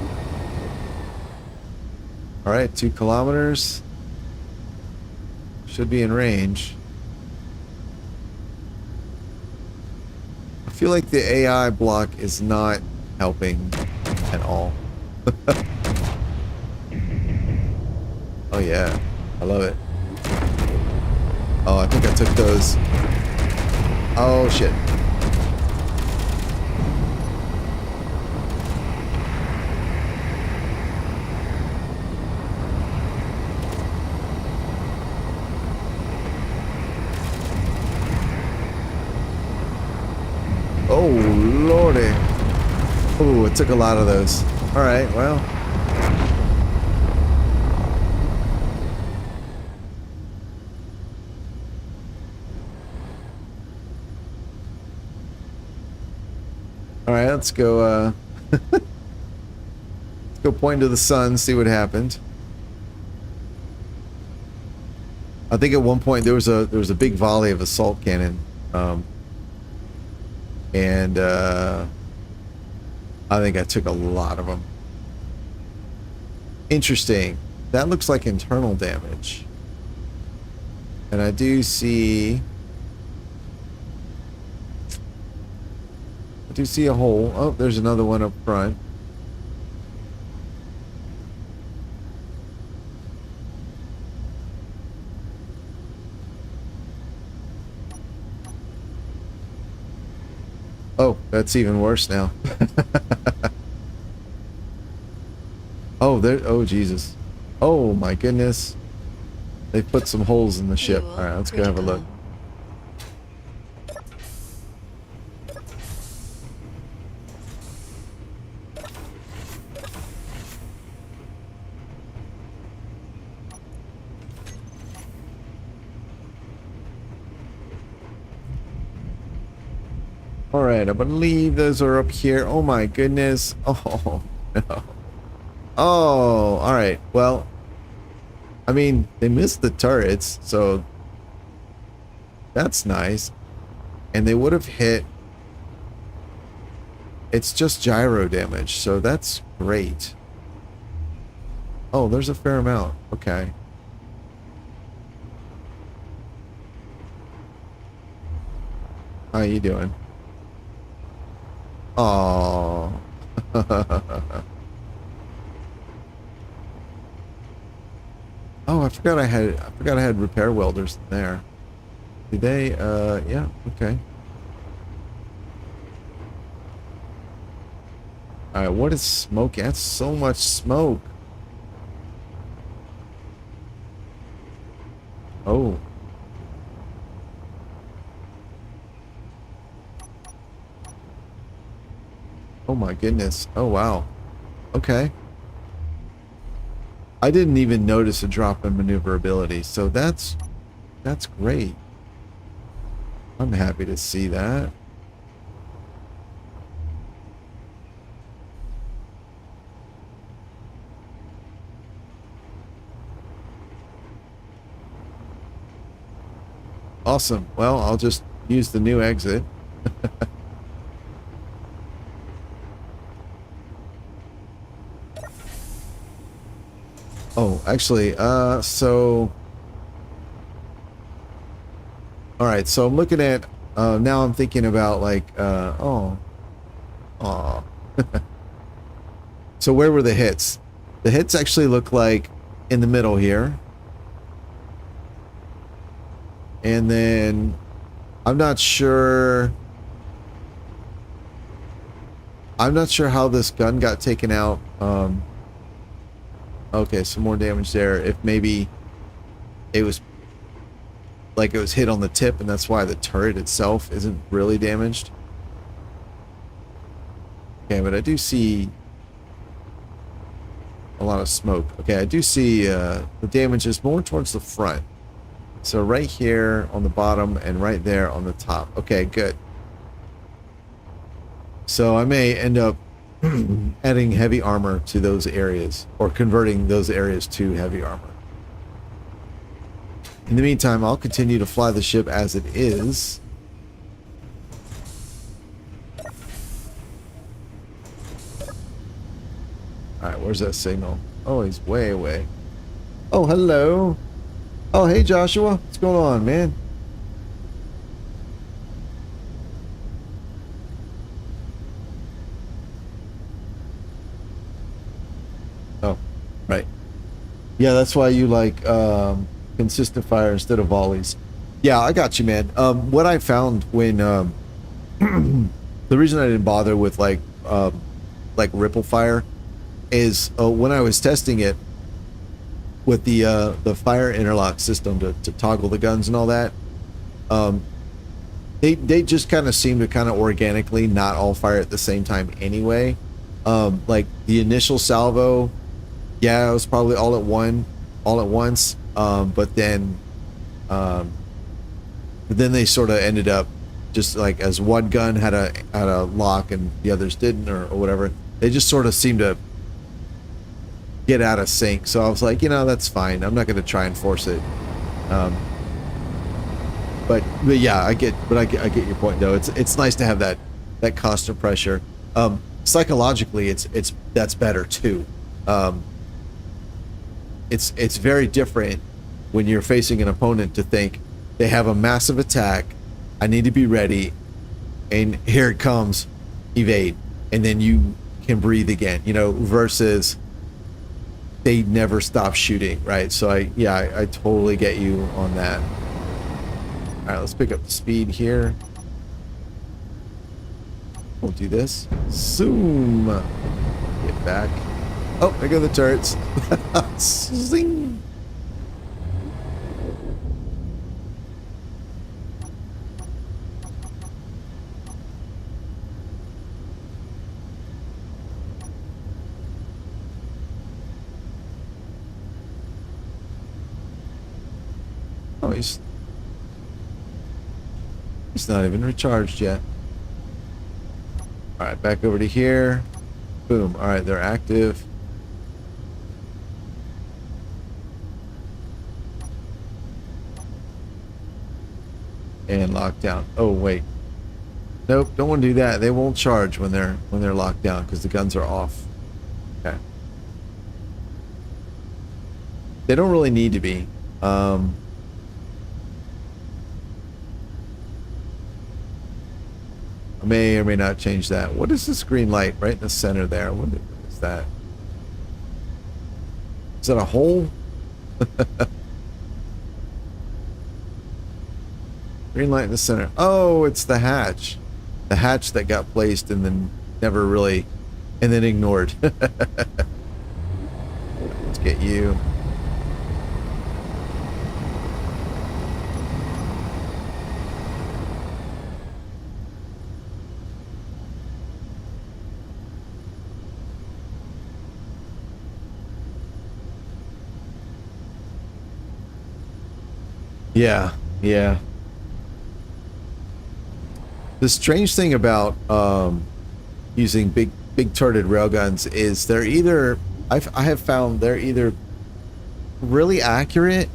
All right, 2 kilometers. Should be in range. I feel like the AI block is not helping at all. Oh yeah, I love it. Oh, I think I took those. Oh shit. Oh, lordy. Oh, it took a lot of those. Alright, well. Alright, let's go, let's go point to the sun, see what happened. I think at one point there was a big volley of assault cannon. And I think I took a lot of them. Interesting. That looks like internal damage. And I do see a hole. Oh, there's another one up front. Oh, that's even worse now. Oh, there. Oh, Jesus. Oh, my goodness. They put some holes in the ship. All right, let's go have a look. All right, I believe those are up here. Oh my goodness. Oh no. Oh, all right. Well, I mean, they missed the turrets, so that's nice. And they would have hit. It's just gyro damage, so that's great. Oh, there's a fair amount. Okay. How you doing? Oh. Oh, I forgot I had repair welders in there. Did they yeah, okay. Alright, what is smoke? That's so much smoke. Oh. Oh my goodness. Oh wow. Okay. I didn't even notice a drop in maneuverability, so that's great. I'm happy to see that. Awesome. Well, I'll just use the new exit. Oh, actually, so all right, so I'm looking at now I'm thinking about like oh. So where were the hits? The hits actually look like in the middle here. And then I'm not sure how this gun got taken out. Okay, some more damage there. If maybe it was like it was hit on the tip and that's why the turret itself isn't really damaged. Okay, but I do see a lot of smoke. Okay, I do see the damage is more towards the front. So right here on the bottom and right there on the top. Okay, good. So I may end up adding heavy armor to those areas or converting those areas to heavy armor. In the meantime, I'll continue to fly the ship as it is. Alright, where's that signal? Oh, he's way away. Oh, hello. Oh, hey Joshua. What's going on, man? Oh, right. Yeah, that's why you like consistent fire instead of volleys. Yeah, I got you, man. What I found when the reason I didn't bother with like ripple fire is when I was testing it with the fire interlock system to toggle the guns and all that. They just kind of seem to kind of organically not all fire at the same time anyway. Like the initial salvo, yeah, it was probably all at once. But then they sort of ended up just like as one gun had a lock and the others didn't or whatever. They just sort of seemed to get out of sync. So I was like, that's fine. I'm not going to try and force it. But yeah, I get your point though. It's nice to have that constant pressure. Psychologically, that's better too. It's very different when you're facing an opponent to think they have a massive attack. I need to be ready, and here it comes, evade, and then you can breathe again. Versus they never stop shooting, right? So I totally get you on that. All right, let's pick up the speed here. We'll do this. Zoom. Get back. Oh, there go the turrets. Zing. Oh, he's not even recharged yet. All right, back over to here. Boom. All right, they're active. And locked down. Oh wait. Nope, don't want to do that. They won't charge when they're locked down because the guns are off. Okay. They don't really need to be. I may or may not change that. What is this green light right in the center there? What is that? Is that a hole? Green light in the center. Oh, it's the hatch. The hatch that got placed and then never really, and then ignored. Let's get you. Yeah, yeah. The strange thing about using big turreted railguns is they're either I have found they're either really accurate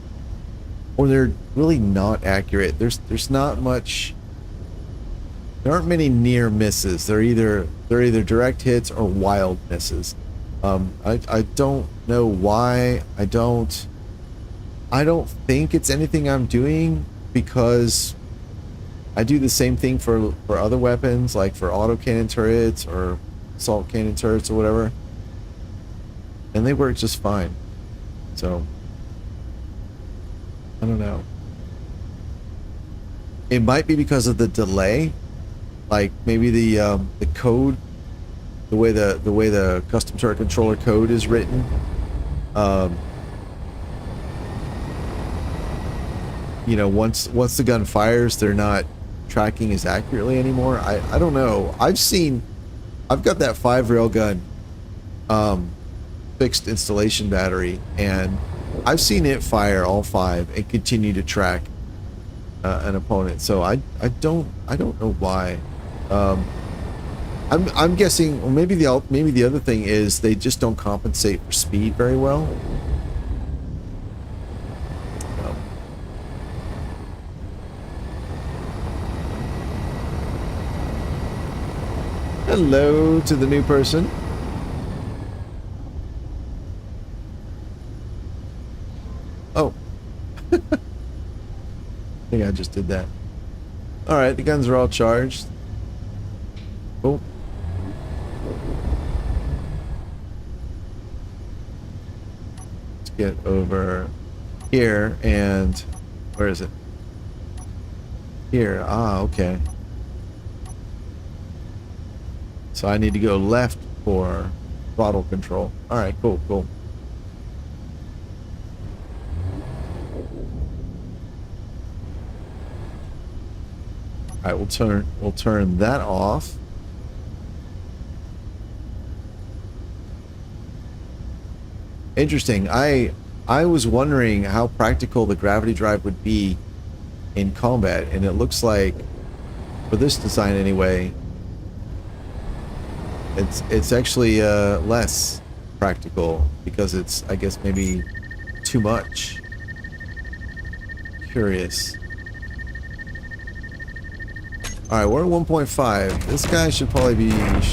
or they're really not accurate. There's not much. There aren't many near misses. They're either direct hits or wild misses. I don't know why. I don't think it's anything I'm doing because I do the same thing for other weapons, like for autocannon turrets or assault cannon turrets or whatever, and they work just fine. So I don't know. It might be because of the delay, like maybe the code, the way the custom turret controller code is written. You know, once the gun fires, they're not tracking as accurately anymore. I don't know. I've got that 5 rail gun fixed installation battery, and I've seen it fire all 5 and continue to track an opponent. So I don't know why. I'm guessing, or maybe the other thing is they just don't compensate for speed very well. Hello to the new person. Oh. I think I just did that. Alright, the guns are all charged. Oh. Let's get over here and... where is it? Here. Ah, okay. So I need to go left for throttle control. Alright, cool. Alright, we'll turn that off. Interesting. I was wondering how practical the gravity drive would be in combat, and it looks like, for this design anyway, it's actually less practical because it's, I guess, maybe too much. Curious. Alright, we're at 1.5. This guy should probably be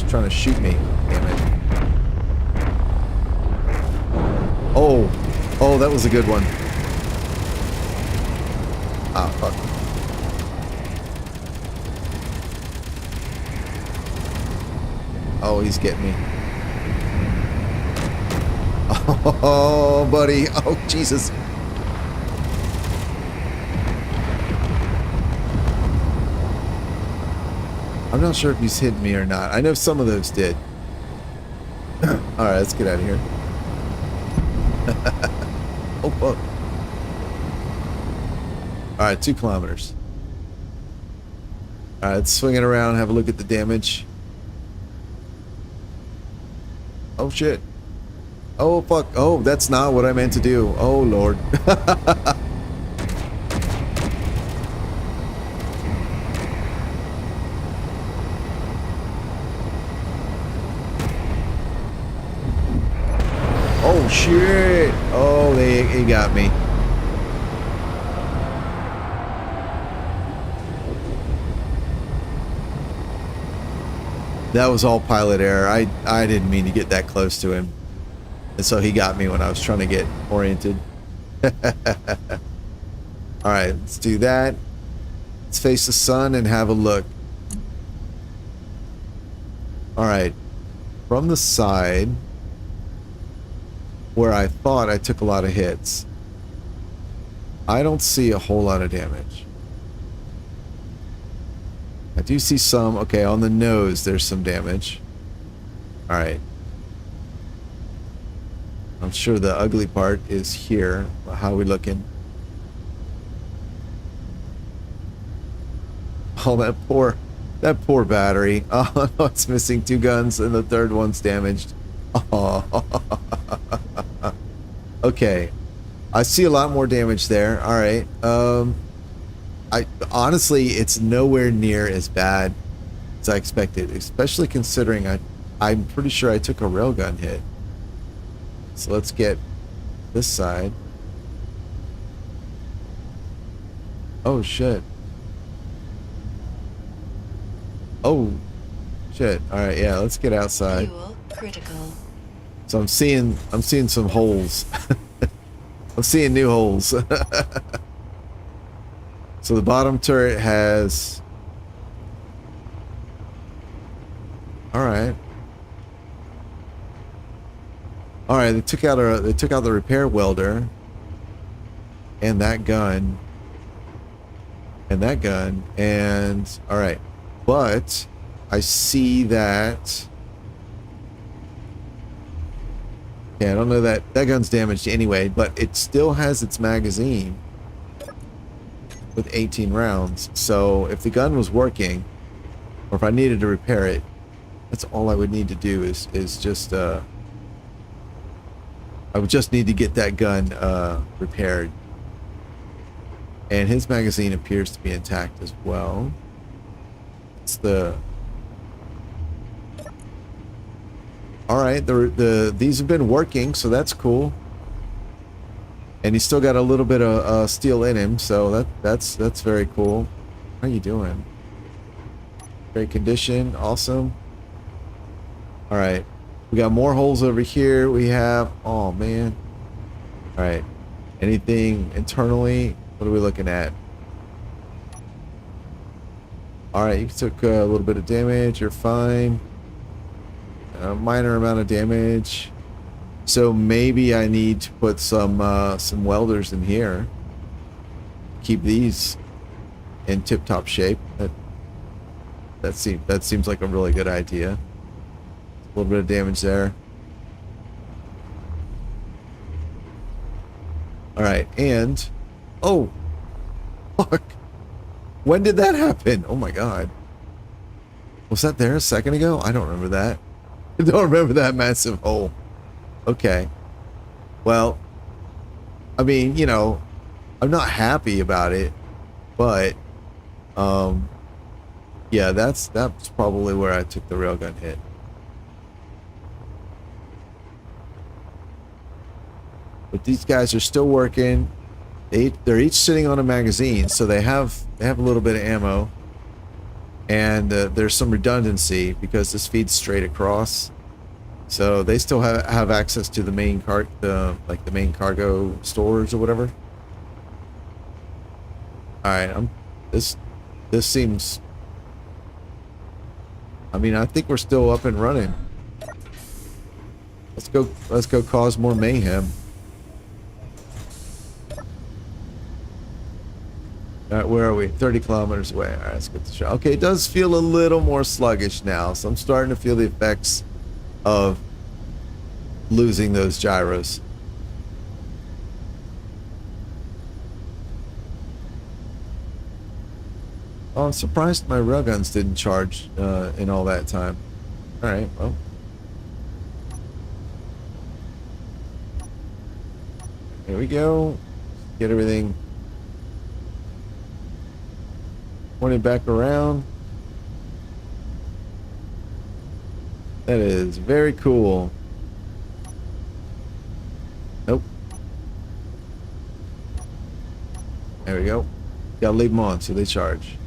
trying to shoot me. Damn it. Oh, that was a good one. Ah, fuck. Oh, he's getting me. Oh, buddy. Oh, Jesus. I'm not sure if he's hitting me or not. I know some of those did. Alright, let's get out of here. Oh, fuck. Alright, 2 kilometers. Alright, let's swing it around and have a look at the damage. Oh, shit. Oh, fuck. Oh, that's not what I meant to do. Oh, Lord. shit. Oh, he got me. That was all pilot error. I didn't mean to get that close to him. And so he got me when I was trying to get oriented. Alright, let's do that. Let's face the sun and have a look. Alright. From the side, where I thought I took a lot of hits, I don't see a whole lot of damage. I do see some. Okay, on the nose there's some damage. Alright. I'm sure the ugly part is here. How are we looking? Oh, that poor battery. Oh, no, it's missing 2 guns and the third one's damaged. Oh. Okay. I see a lot more damage there. All right. I honestly, it's nowhere near as bad as I expected, especially considering I'm pretty sure I took a railgun hit. So let's get this side. Oh shit. Oh shit. All right, yeah, let's get outside. Fuel critical. So I'm seeing some holes. I'm seeing new holes. So the bottom turret has. All right. All right, they took out the repair welder, and that gun, and that gun, and all right, but I see that. Yeah, I don't know that gun's damaged anyway, but it still has its magazine with 18 rounds. So if the gun was working, or if I needed to repair it, that's all I would need to do is just I would just need to get that gun repaired. And his magazine appears to be intact as well. It's the... Alright, these have been working, so that's cool. And he's still got a little bit of steel in him, so that's very cool. How you doing? Great condition, awesome. Alright. We got more holes over here. We have... Oh, man. Alright. Anything internally? What are we looking at? Alright, you took a little bit of damage. You're fine. A minor amount of damage. So maybe I need to put some welders in here. Keep these in tip-top shape. That seems like a really good idea. A little bit of damage there. Alright, and... Oh! Fuck! When did that happen? Oh my god. Was that there a second ago? I don't remember that. I don't remember that massive hole. Okay. Well, I mean, you know, I'm not happy about it, but, yeah, that's probably where I took the railgun hit. But these guys are still working. They're each sitting on a magazine, so they have a little bit of ammo, and there's some redundancy because this feeds straight across. So they still have access to the main like the main cargo stores or whatever. All right, this seems. I mean, I think we're still up and running. Let's go cause more mayhem. All right, where are we? 30 kilometers away. All right, let's get the shot. Okay, it does feel a little more sluggish now, so I'm starting to feel the effects of losing those gyros. Oh, I'm surprised my railguns didn't charge in all that time. All right, well. Here we go. Get everything pointed back around. That is very cool. There we go. Gotta leave them on so they charge.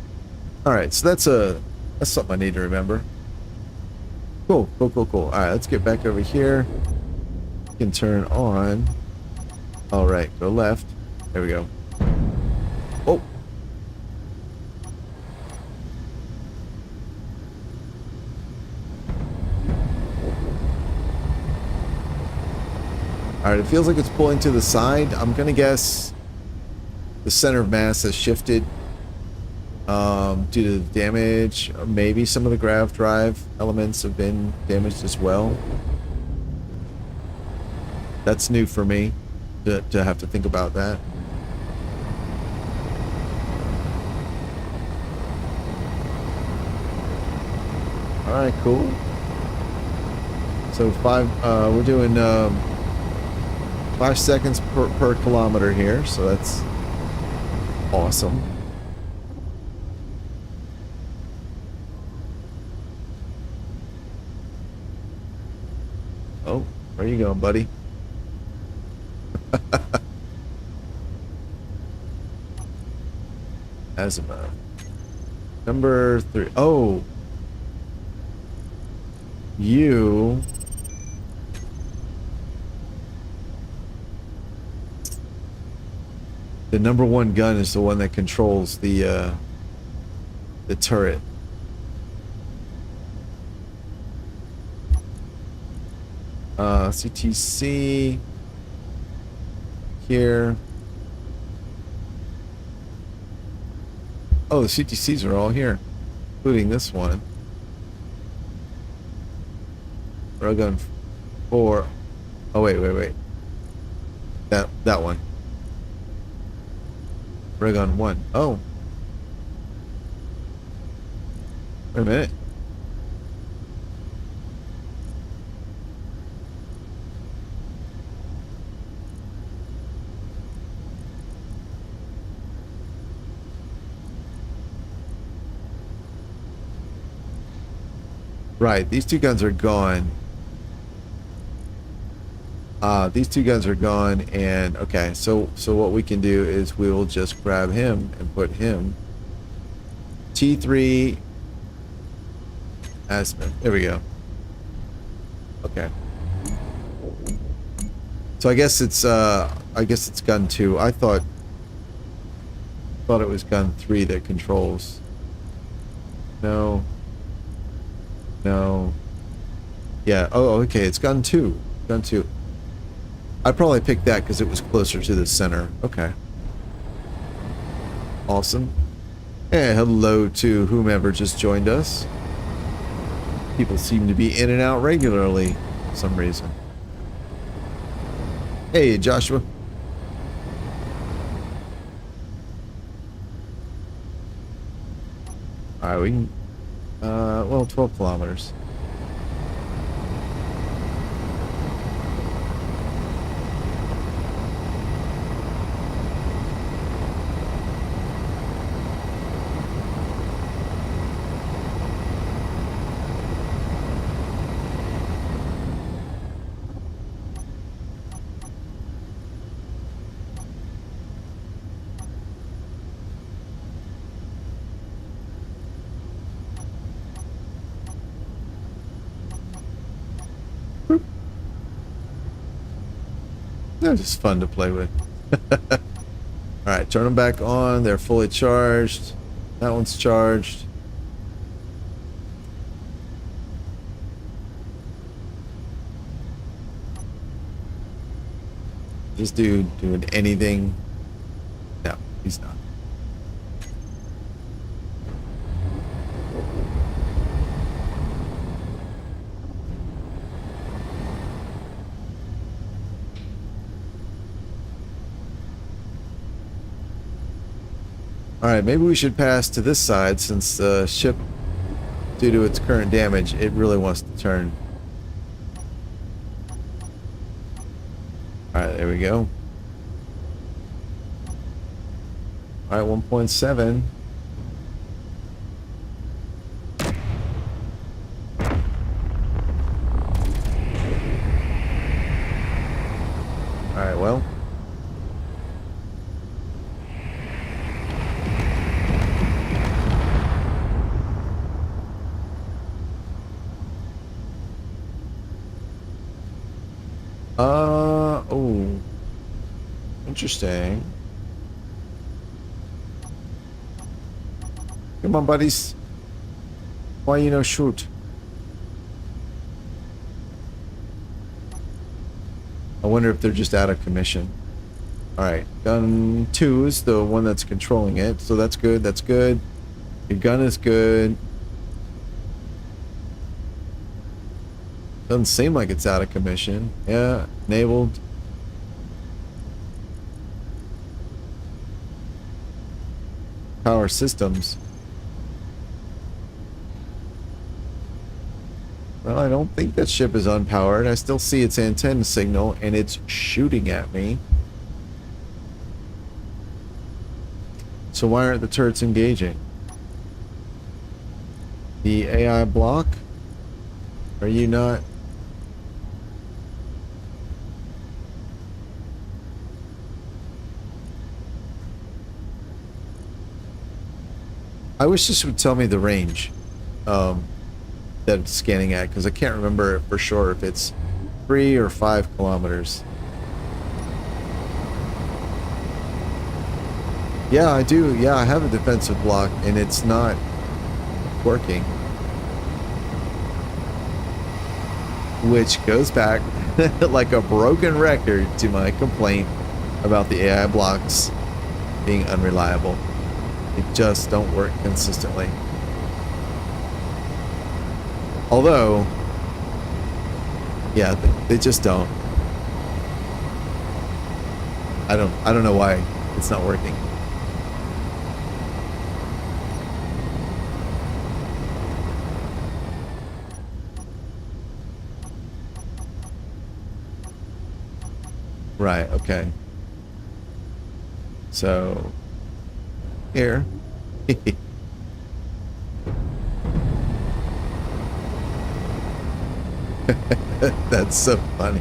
All right, so that's something I need to remember. Cool. All right, let's get back over here. We can turn on. All right, go left. There we go. Oh. All right, it feels like it's pulling to the side. I'm gonna guess the center of mass has shifted due to the damage. Maybe some of the grav drive elements have been damaged as well. That's new for me to have to think about that. All right, cool. So we're doing 5 seconds per kilometer here, so that's awesome. Oh, where you going, buddy? Azimuth. Number 3. Oh. You. The number 1 gun is the one that controls the turret. CTC here. Oh, the CTCs are all here, including this one. Railgun 4. Oh wait. That one. Railgun 1. Oh. Wait a minute. Right, these 2 guns are gone. These 2 guns are gone, and okay, so what we can do is we will just grab him and put him T3 Aspen. There we go. Okay. So I guess it's gun 2. I thought it was gun 3 that controls. No. Yeah. Oh, okay. It's gun 2. Gun 2. I'd probably pick that because it was closer to the center. Okay. Awesome. And hello to whomever just joined us. People seem to be in and out regularly for some reason. Hey, Joshua. Alright, we can... well, 12 kilometers. They're just fun to play with. Alright, turn them back on. They're fully charged. That one's charged. This dude doing anything? No, he's not. Alright, maybe we should pass to this side since the ship, due to its current damage, it really wants to turn. Alright, there we go. Alright, 1.7. Alright, well. Oh. Interesting. Come on, buddies. Why you no shoot? I wonder if they're just out of commission. Alright, gun 2 is the one that's controlling it, so that's good, that's good. Your gun is good. Doesn't seem like it's out of commission. Yeah, enabled. Power systems. Well, I don't think that ship is unpowered. I still see its antenna signal, and it's shooting at me. So why aren't the turrets engaging? The AI block? Are you not? I wish this would tell me the range that it's scanning at, because I can't remember for sure if it's 3 or 5 kilometers. Yeah, I do. Yeah, I have a defensive block, and it's not working. Which goes back like a broken record to my complaint about the AI blocks being unreliable. They just don't work consistently. Although, yeah, they just don't. I don't know why it's not working. Right, okay. So, here. That's so funny.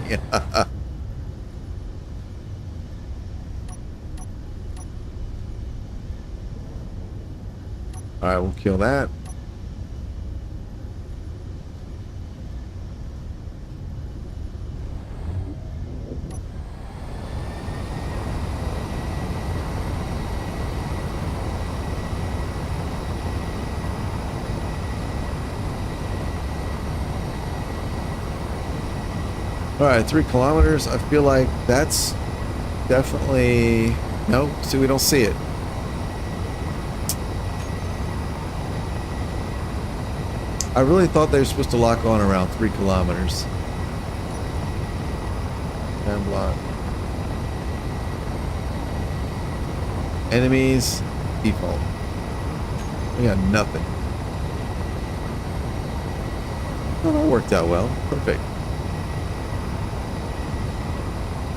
Alright, we'll kill that. Alright, 3 kilometers. I feel like that's definitely... No, see, we don't see it. I really thought they were supposed to lock on around 3 kilometers. And block. Enemies, default. We got nothing. Well, that worked out well. Perfect.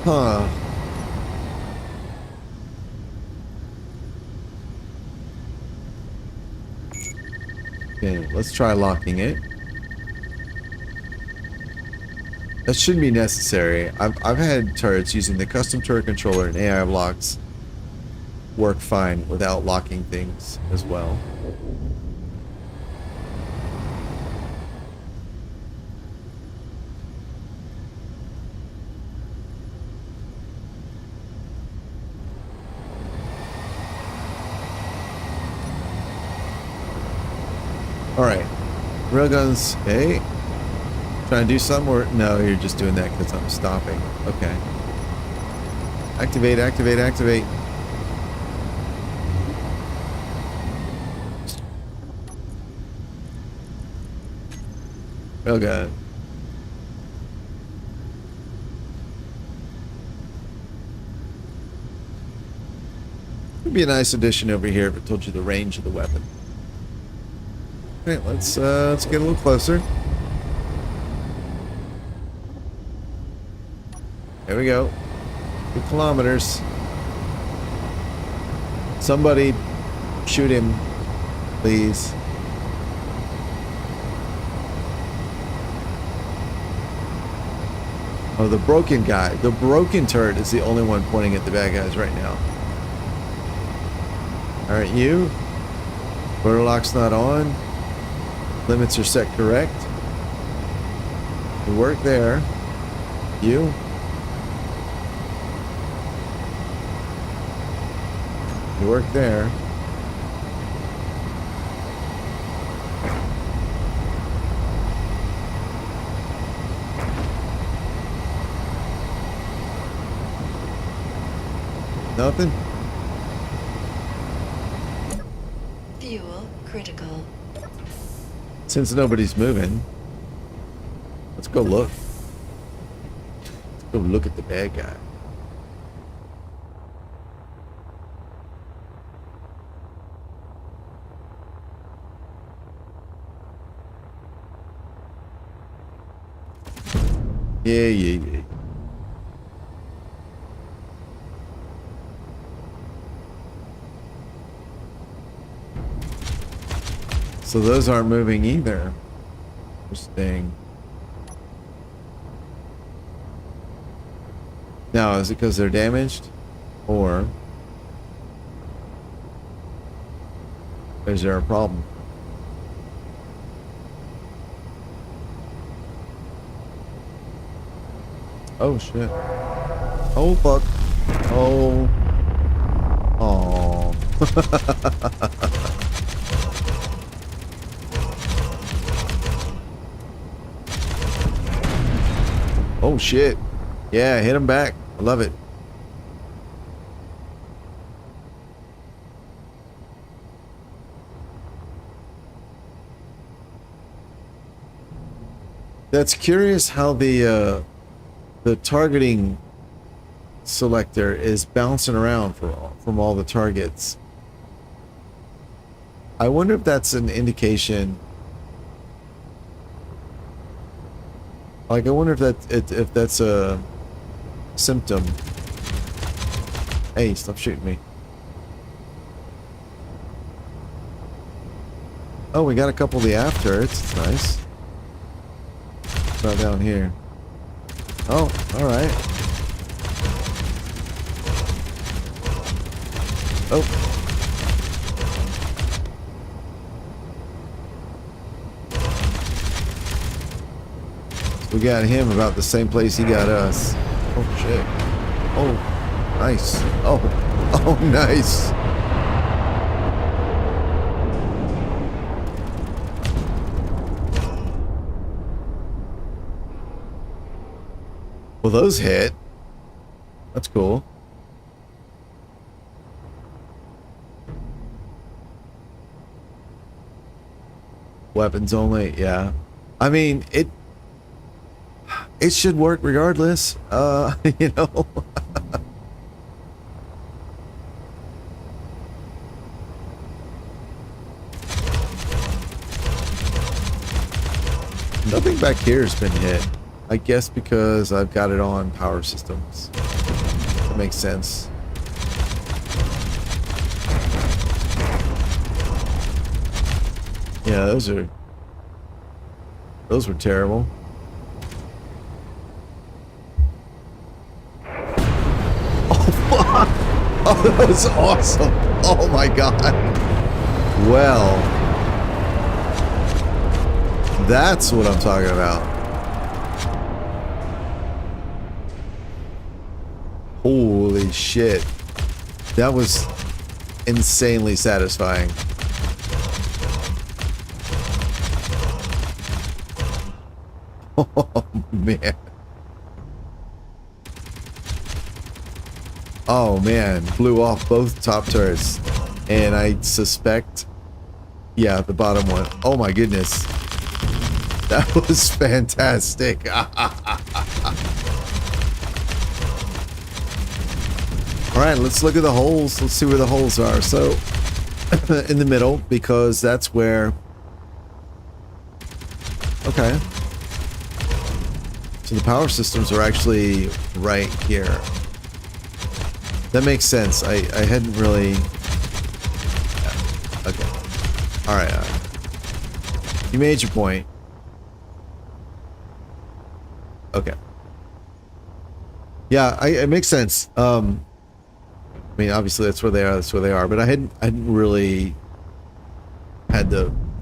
Huh. Okay, let's try locking it. That shouldn't be necessary. I've had turrets using the custom turret controller and AI blocks work fine without locking things as well. Alright. Railguns, hey. Trying to do something or no, you're just doing that because I'm stopping. Okay. Activate, activate, activate. Railgun. Would be a nice addition over here if it told you the range of the weapon. Okay, let's get a little closer. There we go. 2 kilometers. Somebody shoot him, please. Oh, the broken guy. The broken turret is the only one pointing at the bad guys right now. Alright, you. Rotor lock's not on. Limits are set correct. Good work there. You. You work there. Nothing? Fuel critical. Since nobody's moving, let's go look. Let's go look at the bad guy. Yeah. So those aren't moving either. Interesting. Now, is it because they're damaged? Or is there a problem? Oh shit. Oh fuck. Oh. Oh. Oh shit. Yeah, hit him back. I love it. That's curious how the targeting selector is bouncing around from all the targets. I wonder if that's an indication. Like, I wonder if that's a symptom. Hey, stop shooting me. Oh, we got a couple of the aft turrets. It's nice. It's not down here. Oh, all right. Oh. We got him about the same place he got us. Oh shit. Oh, nice. Oh, nice. Well, those hit. That's cool. Weapons only, yeah. I mean, it should work regardless. You know. Nothing back here has been hit. I guess because I've got it on power systems. That makes sense. Yeah, those were terrible. Oh, that was awesome. Oh my god. Well, that's what I'm talking about. Holy shit. That was insanely satisfying. Oh man. Oh man, blew off both top turrets. And I suspect, yeah, the bottom one. Oh my goodness. That was fantastic. Alright, let's look at the holes. Let's see where the holes are. So, in the middle, because that's where... Okay. So the power systems are actually right here. That makes sense. I hadn't really... Okay. Alright. You made your point. Okay. Yeah, it makes sense. I mean, obviously that's where they are. That's where they are. But I hadn't really had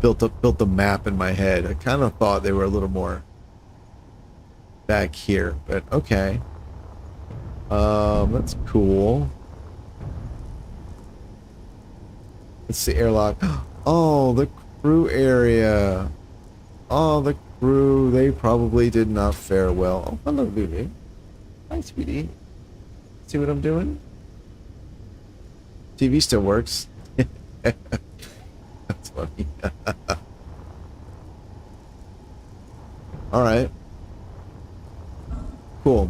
built the map in my head. I kind of thought they were a little more back here. But okay. That's cool. It's the airlock. Oh, the crew area. Oh, the crew. They probably did not fare well. Oh, hello, Lulu. Hi, sweetie. See what I'm doing? TV still works. That's funny. All right. Cool.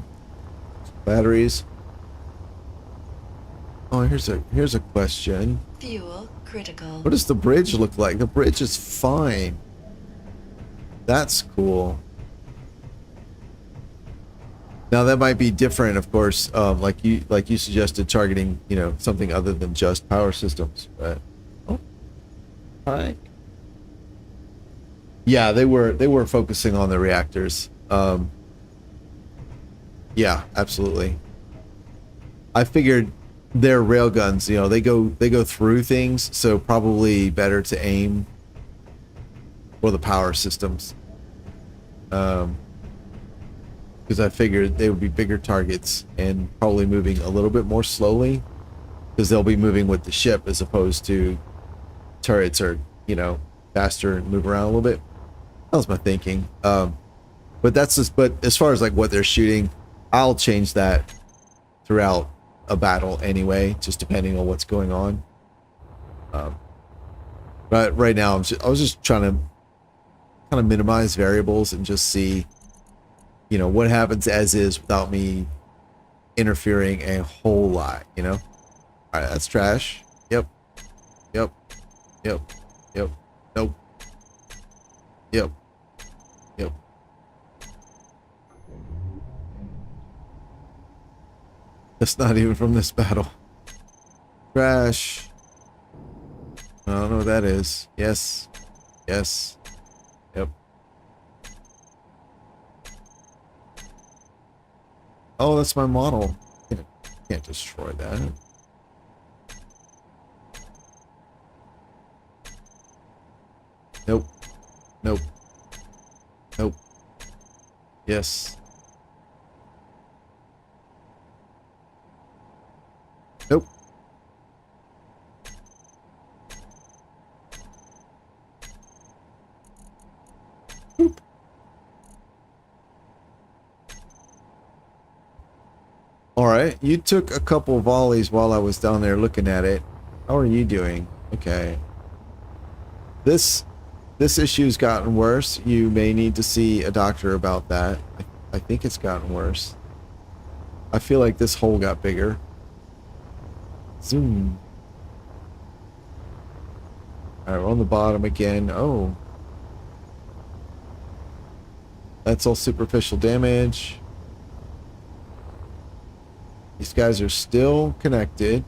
Batteries. Oh, here's a question. Fuel critical. What does the bridge look like? The bridge is fine. That's cool. Now that might be different, of course, like you suggested, targeting, you know, something other than just power systems. But oh, hi. Yeah, they were focusing on the reactors. Yeah, absolutely. I figured their railguns, you know, they go through things, so probably better to aim for the power systems. Because I figured they would be bigger targets and probably moving a little bit more slowly, because they'll be moving with the ship as opposed to turrets are, you know, faster and move around a little bit. That was my thinking. But that's just, but as far as like what they're shooting, I'll change that throughout a battle anyway, just depending on what's going on. But right now I was just trying to kind of minimize variables and just see, you know, what happens as is without me interfering a whole lot, you know? All right, that's trash. Yep. Yep. Yep. Yep. Nope. Yep. Yep. That's not even from this battle. Trash. I don't know what that is. Yes. Yes. Yep. Oh, that's my model. Can't destroy that. Nope. Nope. Nope. Yes. Nope. Boop. All right, you took a couple volleys while I was down there looking at it. How are you doing? Okay. This issue's gotten worse. You may need to see a doctor about that. I think it's gotten worse. I feel like this hole got bigger. Zoom. All right, we're on the bottom again. Oh. That's all superficial damage. These guys are still connected.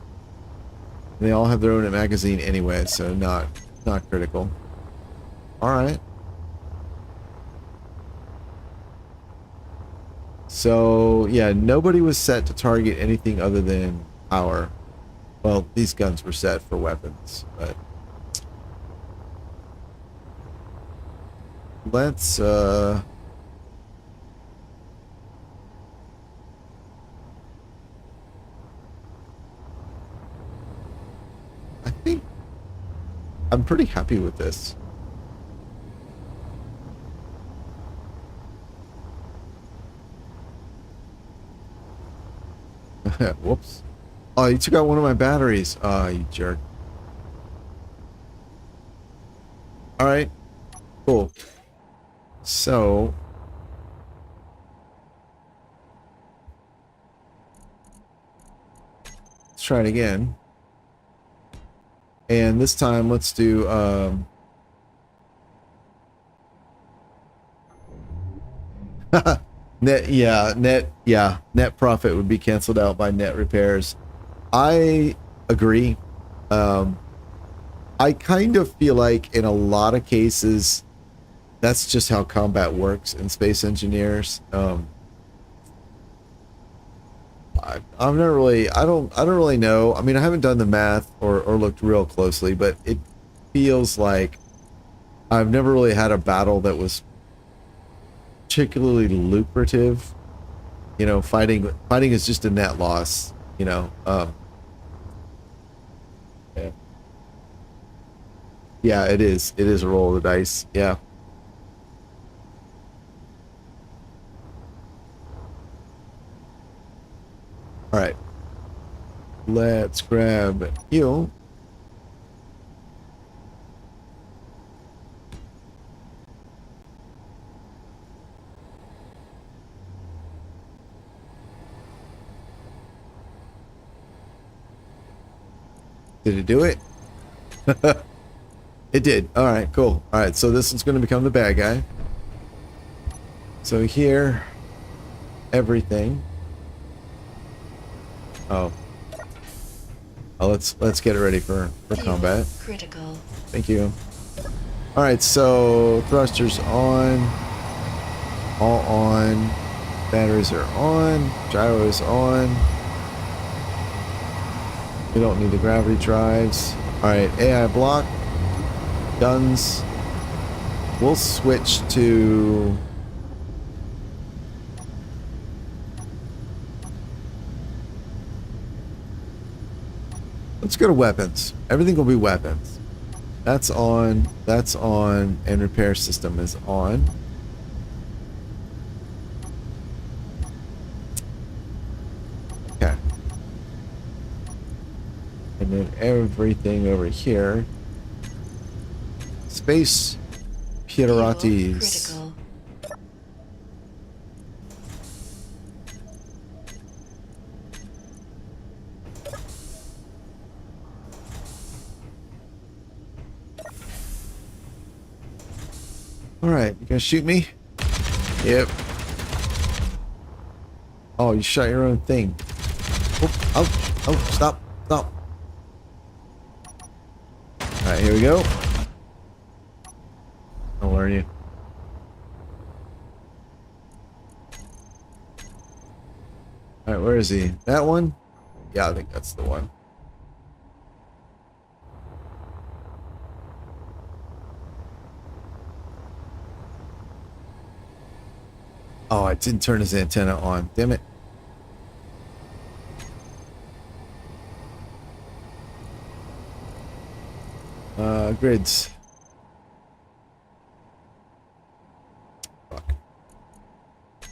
They all have their own magazine anyway, so not critical. All right. So, yeah, nobody was set to target anything other than power. Well, these guns were set for weapons, but let's I think I'm pretty happy with this. Whoops. Oh, you took out one of my batteries. Oh, you jerk. Alright. Cool. So let's try it again. And this time let's do net profit would be canceled out by net repairs. I agree. I kind of feel like in a lot of cases that's just how combat works in Space Engineers. I'm not really, I don't really know. I mean, I haven't done the math or looked real closely, but it feels like I've never really had a battle that was particularly lucrative. You know, fighting is just a net loss, you know. Yeah. Yeah, it is. It is a roll of the dice. Yeah. All right. Let's grab you. Did it do it? It did. All right, cool. All right, so this is going to become the bad guy. So here, everything. Oh. Oh, let's get it ready for Fuel combat. critical. Thank you. All right, so thrusters on, all on, batteries are on, gyro is on. We don't need the gravity drives. All right, AI block, guns. We'll switch to. Let's go to weapons. Everything will be weapons. That's on, and repair system is on. Okay. And then everything over here. Space Fuel Pieratis. critical. Alright, you gonna shoot me? Yep. Oh, you shot your own thing. Oh, stop. Alright, here we go. I'll learn you. Alright, where is he? That one? Yeah, I think that's the one. Oh, I didn't turn his antenna on. Damn it. Grids. Fuck.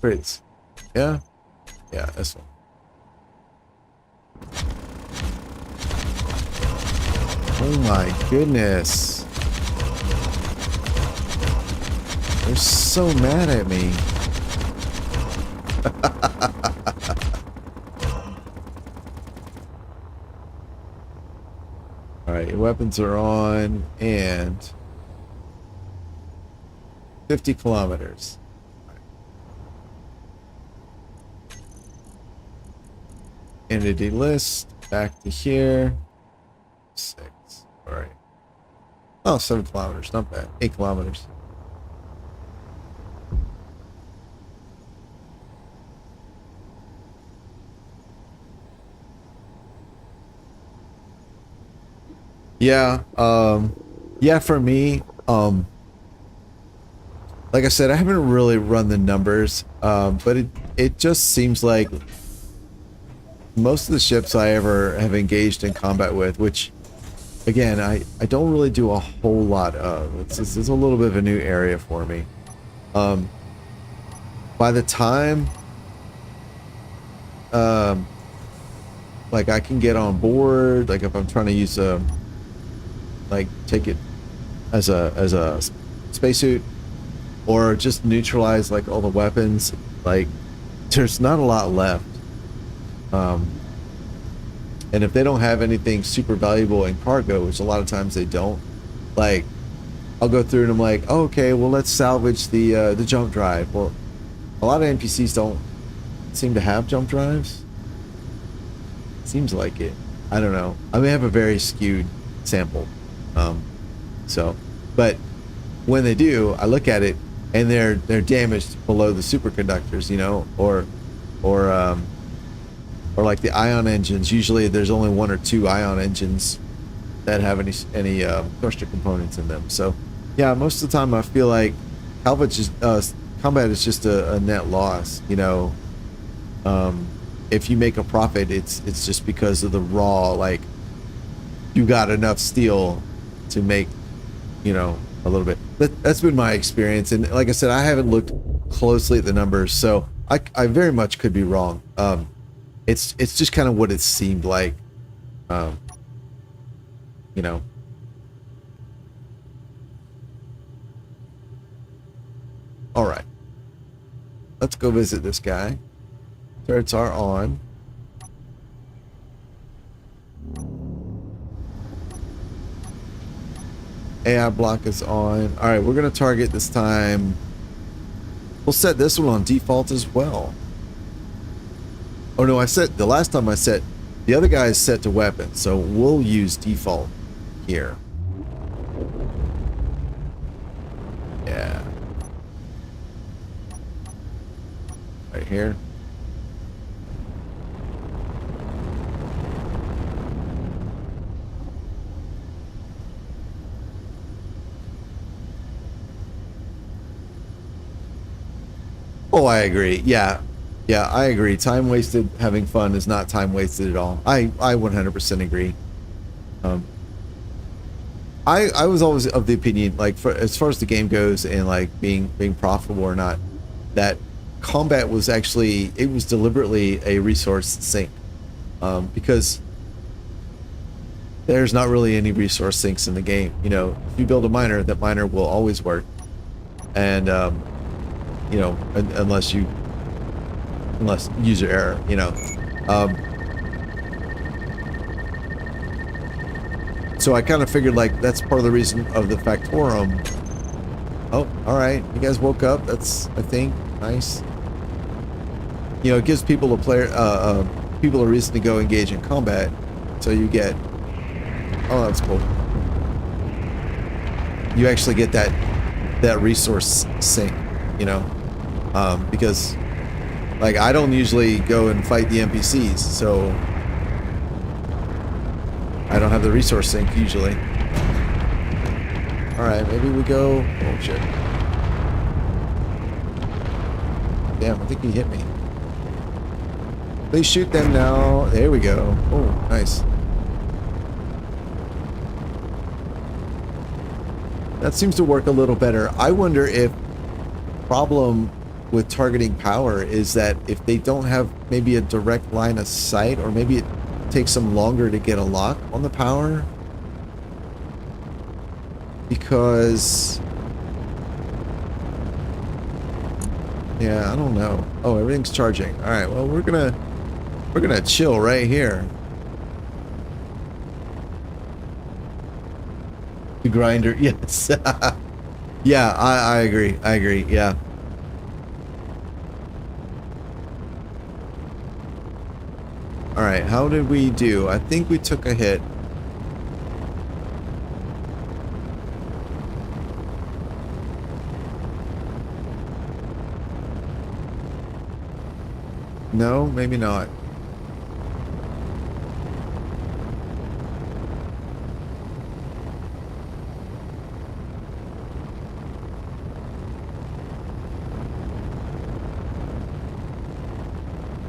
Grids. Yeah? Yeah, this one. Oh my goodness. They're so mad at me. Alright, your weapons are on, and 50 kilometers. Entity list, back to here. 6. Alright. Oh, 7 kilometers, not bad. 8 kilometers. Yeah, yeah, for me, like I said, I haven't really run the numbers, but it just seems like most of the ships I ever have engaged in combat with, which, again, I don't really do a whole lot of. It's a little bit of a new area for me. By the time, like I can get on board, like if I'm trying to use like take it as a spacesuit, or just neutralize like all the weapons, like there's not a lot left. And if they don't have anything super valuable in cargo, which a lot of times they don't, like I'll go through and I'm like, oh, okay, well, let's salvage the jump drive. Well, a lot of NPCs don't seem to have jump drives. Seems like it. I don't know. I may have a very skewed sample. But when they do, I look at it and they're damaged below the superconductors, you know, or like the ion engines. Usually there's only 1 or 2 ion engines that have any thruster components in them. So yeah, most of the time I feel like combat is just a net loss, you know. If you make a profit, it's just because of the raw, like you got enough steel to make you know, a little bit. That's been my experience, and like I said, I haven't looked closely at the numbers, so I very much could be wrong. It's just kind of what it seemed like, um, you know. All right, let's go visit this guy. Turrets are on. AI block is on. All right, we're gonna target this time. We'll set this one on default as well. Oh no, I set the last time I set the other guy is set to weapon, so we'll use default here. Yeah. Right here. Oh, I agree. Yeah. Yeah, I agree. Time wasted having fun is not time wasted at all. I 100% agree. I was always of the opinion, like, as far as the game goes and like being profitable or not, that combat was actually, it was deliberately a resource sink, because there's not really any resource sinks in the game. You know, if you build a miner, that miner will always work, and you know, unless user error, you know. So I kind of figured like that's part of the reason of the Factorum. Oh, all right, you guys woke up. That's, I think, nice. You know, it gives people people a reason to go engage in combat. So you get, oh, that's cool. You actually get that resource sink, you know, because like I don't usually go and fight the NPCs, so I don't have the resource sink usually. All right, maybe we go. Oh shit! Damn, I think he hit me. Please shoot them now. There we go. Oh, nice. That seems to work a little better. I wonder if problem with targeting power is that if they don't have maybe a direct line of sight, or maybe it takes them longer to get a lock on the power, because yeah, I don't know. Oh, everything's charging. All right, well, we're gonna chill right here. The grinder, yes. Yeah, I agree. I agree. Yeah. All right, how did we do? I think we took a hit. No, maybe not.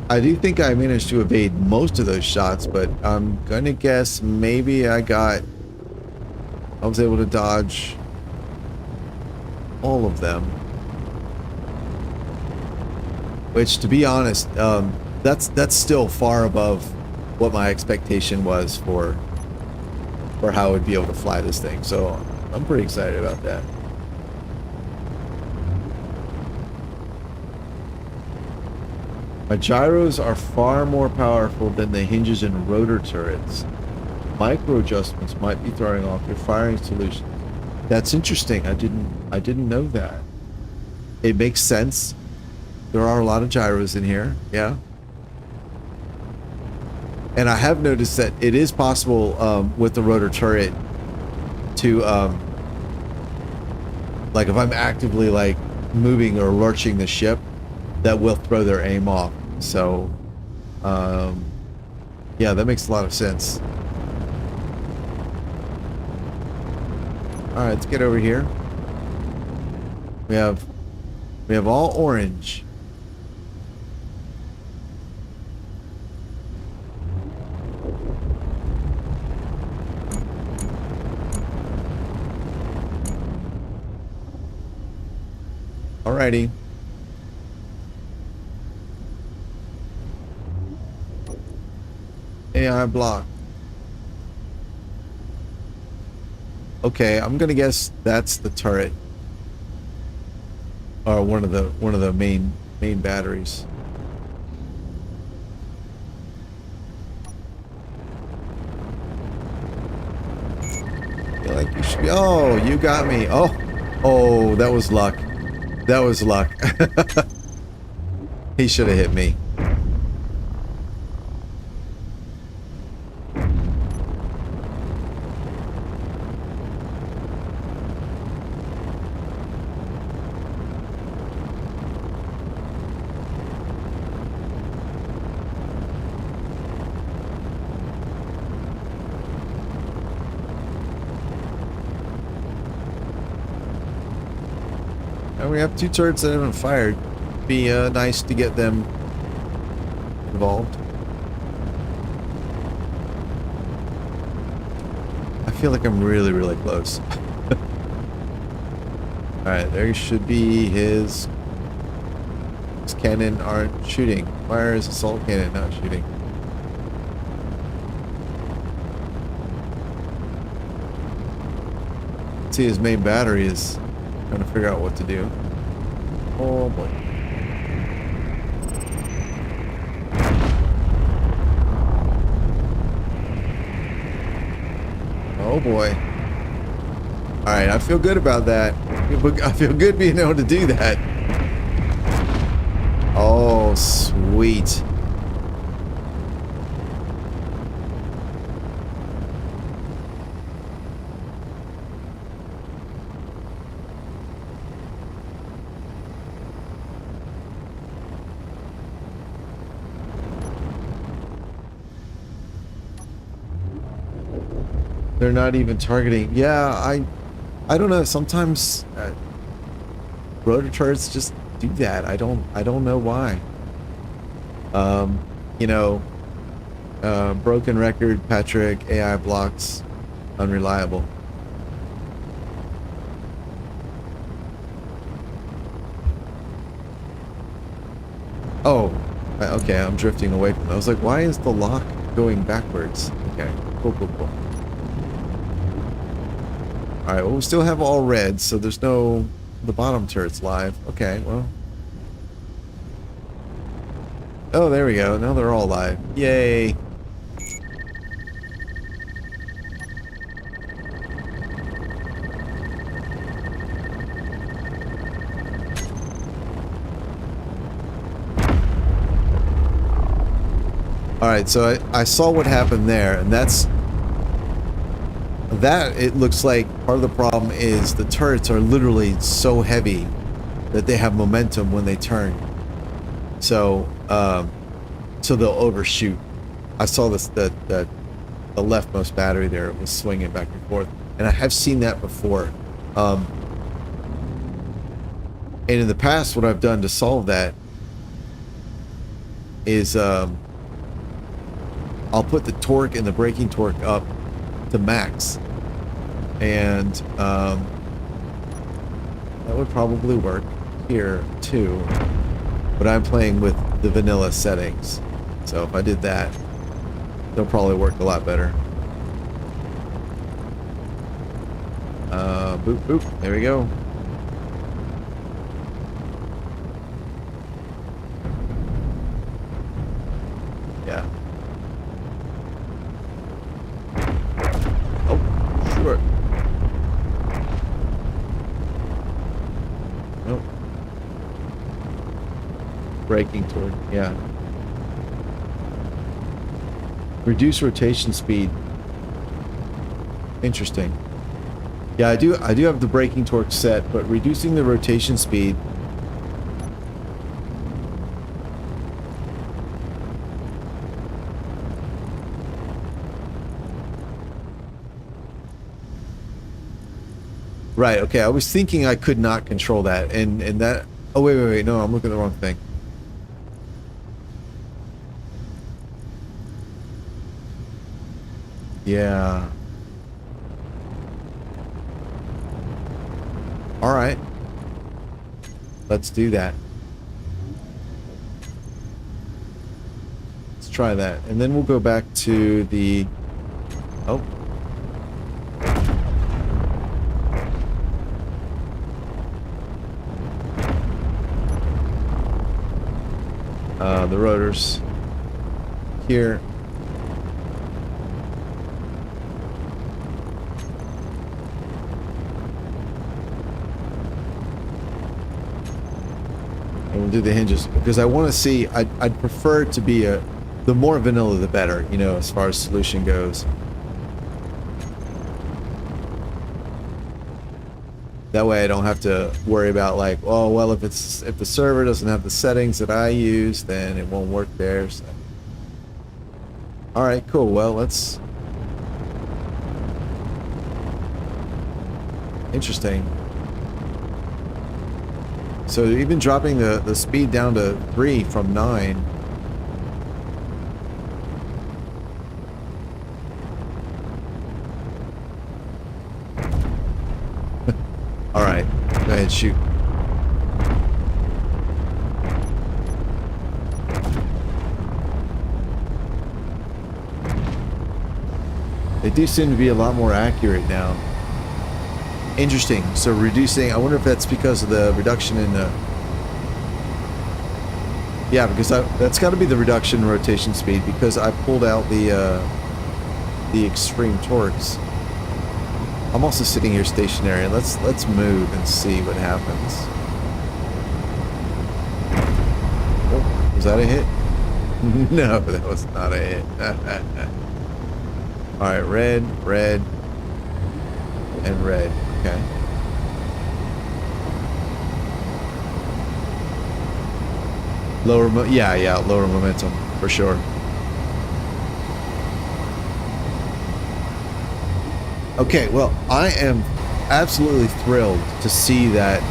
I do think I managed to evade most of those shots, but I'm gonna guess maybe I was able to dodge all of them. Which, to be honest, that's still far above what my expectation was for how I would be able to fly this thing. So I'm pretty excited about that. My gyros are far more powerful than the hinges and rotor turrets. Micro adjustments might be throwing off your firing solution. That's interesting. I didn't know that. It makes sense. There are a lot of gyros in here, yeah. And I have noticed that it is possible with the rotor turret to, like if I'm actively like moving or lurching the ship, that will throw their aim off. So, yeah, that makes a lot of sense. All right, let's get over here. We have all orange. Alrighty. AI block. Okay, I'm gonna guess that's the turret, or one of the main batteries. I feel like you should be. Oh, you got me. Oh, that was luck. That was luck. He should have hit me. And we have two turrets that haven't fired. Be nice to get them involved. I feel like I'm really close. Alright, there should be his cannon aren't shooting. Why is assault cannon not shooting? See, his main battery is trying to figure out what to do. Oh boy. Oh boy. Alright, I feel good about that. I feel good being able to do that. Oh, sweet. They're not even targeting. Yeah, I don't know. Sometimes rotor turrets just do that. I don't know why. You know, broken record, Patrick, AI blocks, unreliable. Oh, okay. I'm drifting away from it. I was like, why is the lock going backwards? Okay, cool. Alright, well, we still have all red, so there's no... The bottom turret's live. Okay, well... Oh, there we go. Now they're all live. Yay! Alright, so I saw what happened there, and that's... That, it looks like part of the problem is the turrets are literally so heavy that they have momentum when they turn. So, so they'll overshoot. I saw this, that the leftmost battery there was swinging back and forth, and I have seen that before. And in the past, what I've done to solve that is I'll put the torque and the braking torque up to max, and that would probably work here too, but I'm playing with the vanilla settings, so if I did that, they'll probably work a lot better. Boop, there we go. Yeah. Sure. Nope. Braking toward, yeah. Reduce rotation speed. Interesting. Yeah, I do have the braking torque set, but reducing the rotation speed. Right, okay, I was thinking I could not control that, and that... Oh, wait, no, I'm looking at the wrong thing. Yeah. Alright. Let's do that. Let's try that. And then we'll go back to the... Oh. The rotors here. And we'll do the hinges because I want to see. I'd prefer it to be the more vanilla the better, you know, as far as solution goes. That way I don't have to worry about like, oh well, if the server doesn't have the settings that I use, then it won't work there. So. All right, cool. Well, let's. Interesting. So even dropping the speed down to 3 from 9. All right, go ahead, shoot. They do seem to be a lot more accurate now. Interesting. So reducing, I wonder if that's because of the reduction in the... Yeah, because that's got to be the reduction in rotation speed because I pulled out the extreme torques. I'm also sitting here stationary. Let's move and see what happens. Oh, was that a hit? No, that was not a hit. All right, red, red, and red. Okay. Lower, lower momentum for sure. Okay, well, I am absolutely thrilled to see that.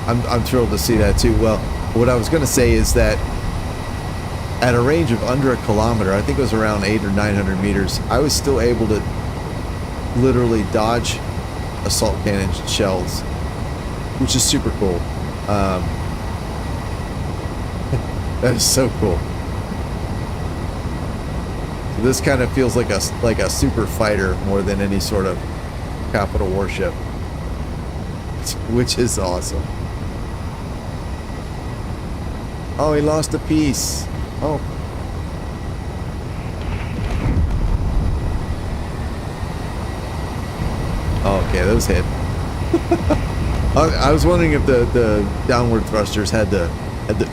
I'm thrilled to see that too. Well, what I was going to say is that at a range of under 1 kilometer, I think it was around 800 or 900 meters, I was still able to literally dodge assault cannon shells, which is super cool. That is so cool. So this kind of feels like a super fighter more than any sort of capital warship, which is awesome. Oh, he lost a piece. Oh. Okay, those hit. I was wondering if the downward thrusters had the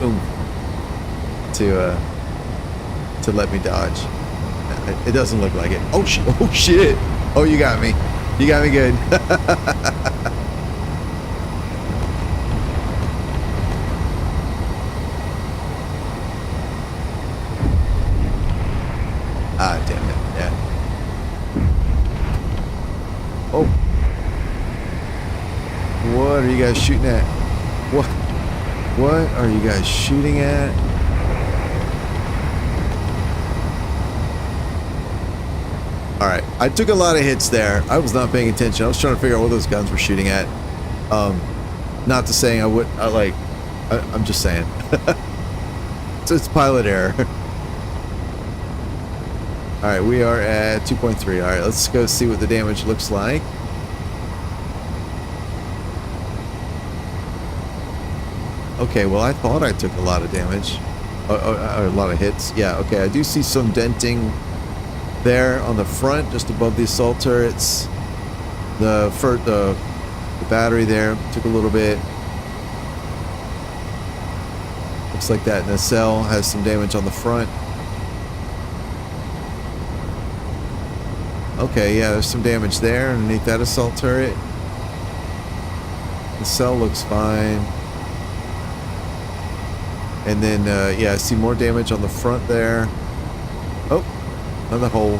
oomph to let me dodge. It doesn't look like it. Oh shit! Oh, you got me. You got me good. Ah, damn it. Yeah. Oh. What are you guys shooting at? What are you guys shooting at? Alright. I took a lot of hits there. I was not paying attention. I was trying to figure out what those guns were shooting at. Not to saying I'm just saying. It's pilot error. Alright, we are at 2.3. Alright, let's go see what the damage looks like. Okay, well, I thought I took a lot of damage. A lot of hits. Yeah, okay, I do see some denting there on the front, just above the assault turrets. The battery there took a little bit. Looks like that nacelle has some damage on the front. Okay, yeah, there's some damage there underneath that assault turret. The cell looks fine. And then, yeah, I see more damage on the front there. Oh, another hole.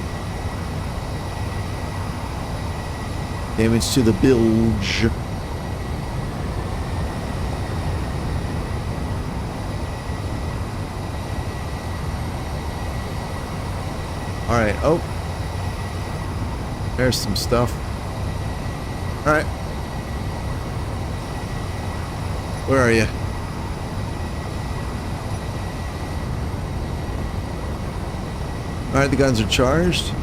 Damage to the bilge. Alright, oh. There's some stuff. All right. Where are you? All right, the guns are charged.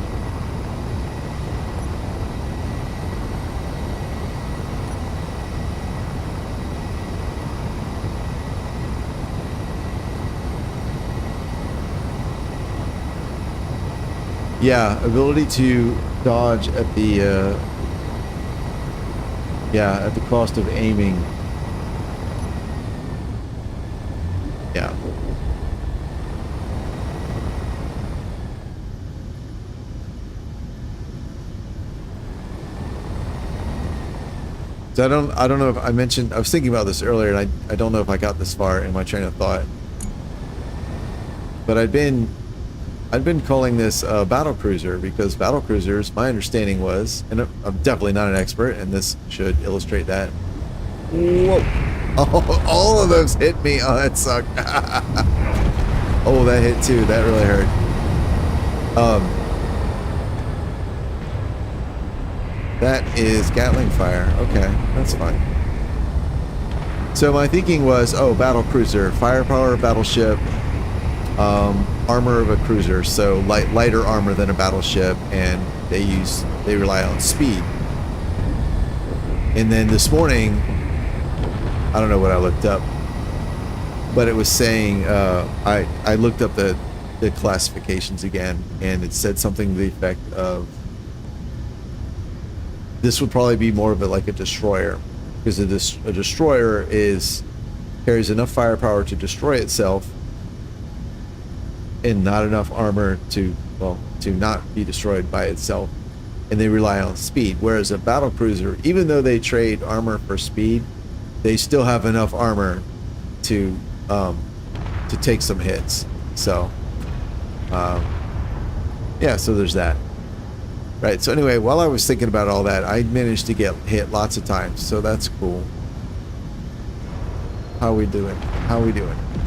Yeah, ability to dodge at the at the cost of aiming. Yeah. So I don't know if I mentioned, I was thinking about this earlier, and I don't know if I got this far in my train of thought. But I'd been calling this a battle cruiser because battle cruisers, my understanding was, and I'm definitely not an expert, and this should illustrate that. Whoa! Oh, all of those hit me. Oh, that sucked. Oh, that hit too. That really hurt. That is Gatling fire. Okay, that's fine. So my thinking was, oh, battle cruiser, firepower, battleship, armor of a cruiser, so lighter armor than a battleship, and they rely on speed. And then this morning, I don't know what I looked up, but it was saying, I looked up the classifications again, and it said something to the effect of, this would probably be more of like a destroyer, because a destroyer carries enough firepower to destroy itself, and not enough armor to not be destroyed by itself, and they rely on speed. Whereas a battle cruiser, even though they trade armor for speed, they still have enough armor to take some hits. So yeah, so there's that. Right, so anyway, while I was thinking about all that, I managed to get hit lots of times, so that's cool. How we doing?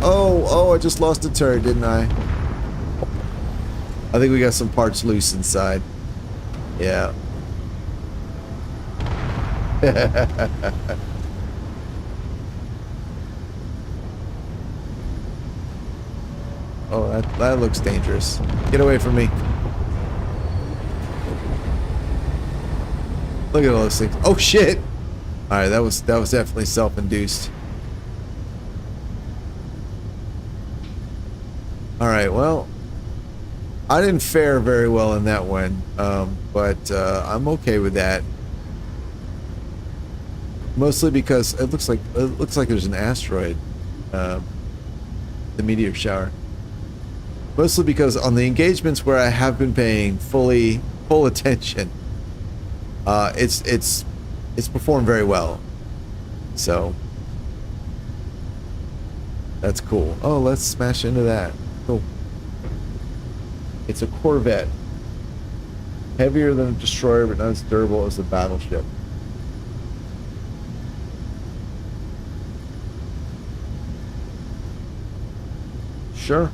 Oh, I just lost a turret, didn't I? I think we got some parts loose inside. Yeah. Oh, that looks dangerous. Get away from me. Look at all those things. Oh shit! Alright, that was definitely self-induced. Alright, well, I didn't fare very well in that one, but I'm okay with that. Mostly because it looks like there's an asteroid, the meteor shower. Mostly because on the engagements where I have been paying full attention, it's performed very well, so that's cool. Oh, let's smash into that. Cool. It's a Corvette, heavier than a destroyer, but not as durable as a battleship. Sure.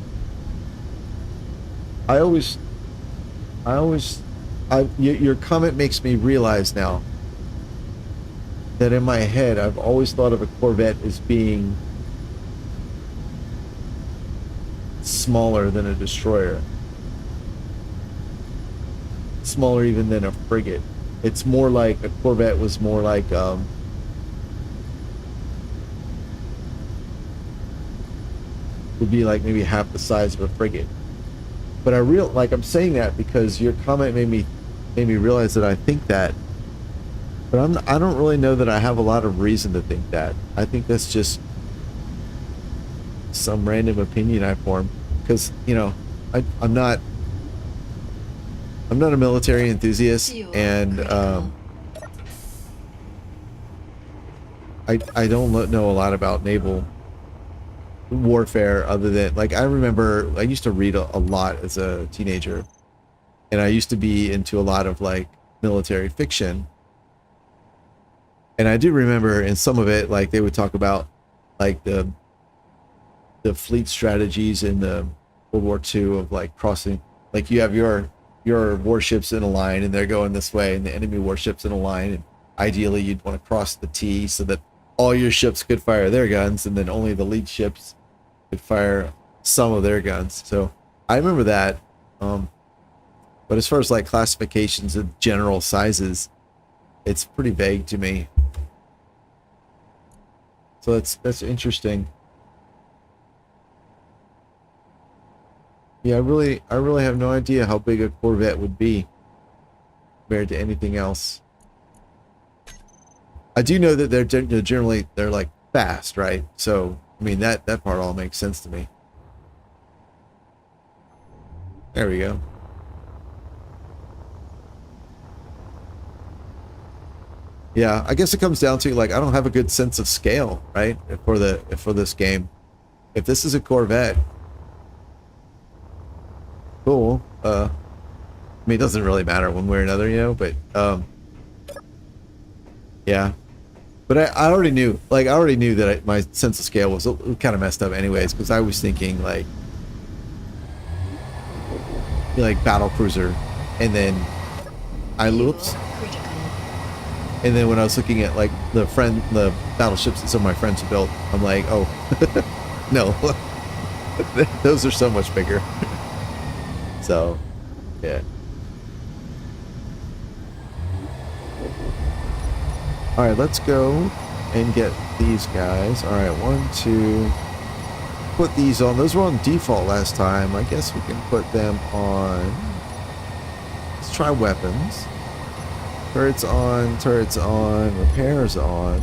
Your comment makes me realize now that in my head I've always thought of a Corvette as being smaller than a destroyer. Smaller even than a frigate. It's more like a Corvette was more like would be like maybe half the size of a frigate. But I'm saying that because your comment made me realize that I think that, but I don't really know that I have a lot of reason to think that. I think that's just some random opinion I formed because, you know, I'm not a military enthusiast, and I don't know a lot about naval warfare other than, like, I remember I used to read a lot as a teenager, and I used to be into a lot of like military fiction, and I do remember in some of it, like, they would talk about like the fleet strategies in the World War II of like crossing, like you have your warships in a line and they're going this way and the enemy warships in a line, and ideally you'd want to cross the T so that all your ships could fire their guns, and then only the lead ships could fire some of their guns. So I remember that. But as far as like classifications of general sizes, it's pretty vague to me. So that's interesting. Yeah, I really have no idea how big a Corvette would be compared to anything else. I do know that they're generally like fast, right? So I mean that part all makes sense to me. There we go. Yeah, I guess it comes down to like I don't have a good sense of scale, right? For this game. If this is a Corvette, cool. I mean, it doesn't really matter one way or another, you know, but yeah. But I already knew, like, that my sense of scale was kind of messed up anyways, because I was thinking, like battle cruiser, and then oops. And then when I was looking at, like, the battleships that some of my friends built, I'm like, oh, no. Those are so much bigger. So, yeah. Alright, let's go and get these guys. Alright, 1, 2. Put these on. Those were on default last time. I guess we can put them on. Let's try weapons. Turrets on, repairs on.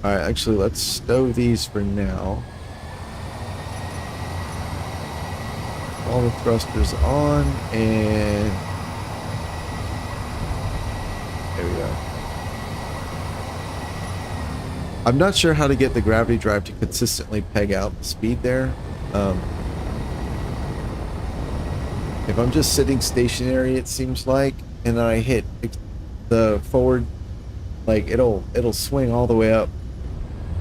Alright, actually, let's stow these for now. All the thrusters on, and there we go. I'm not sure how to get the gravity drive to consistently peg out the speed there. If I'm just sitting stationary, it seems like, and I hit the forward, like it'll swing all the way up,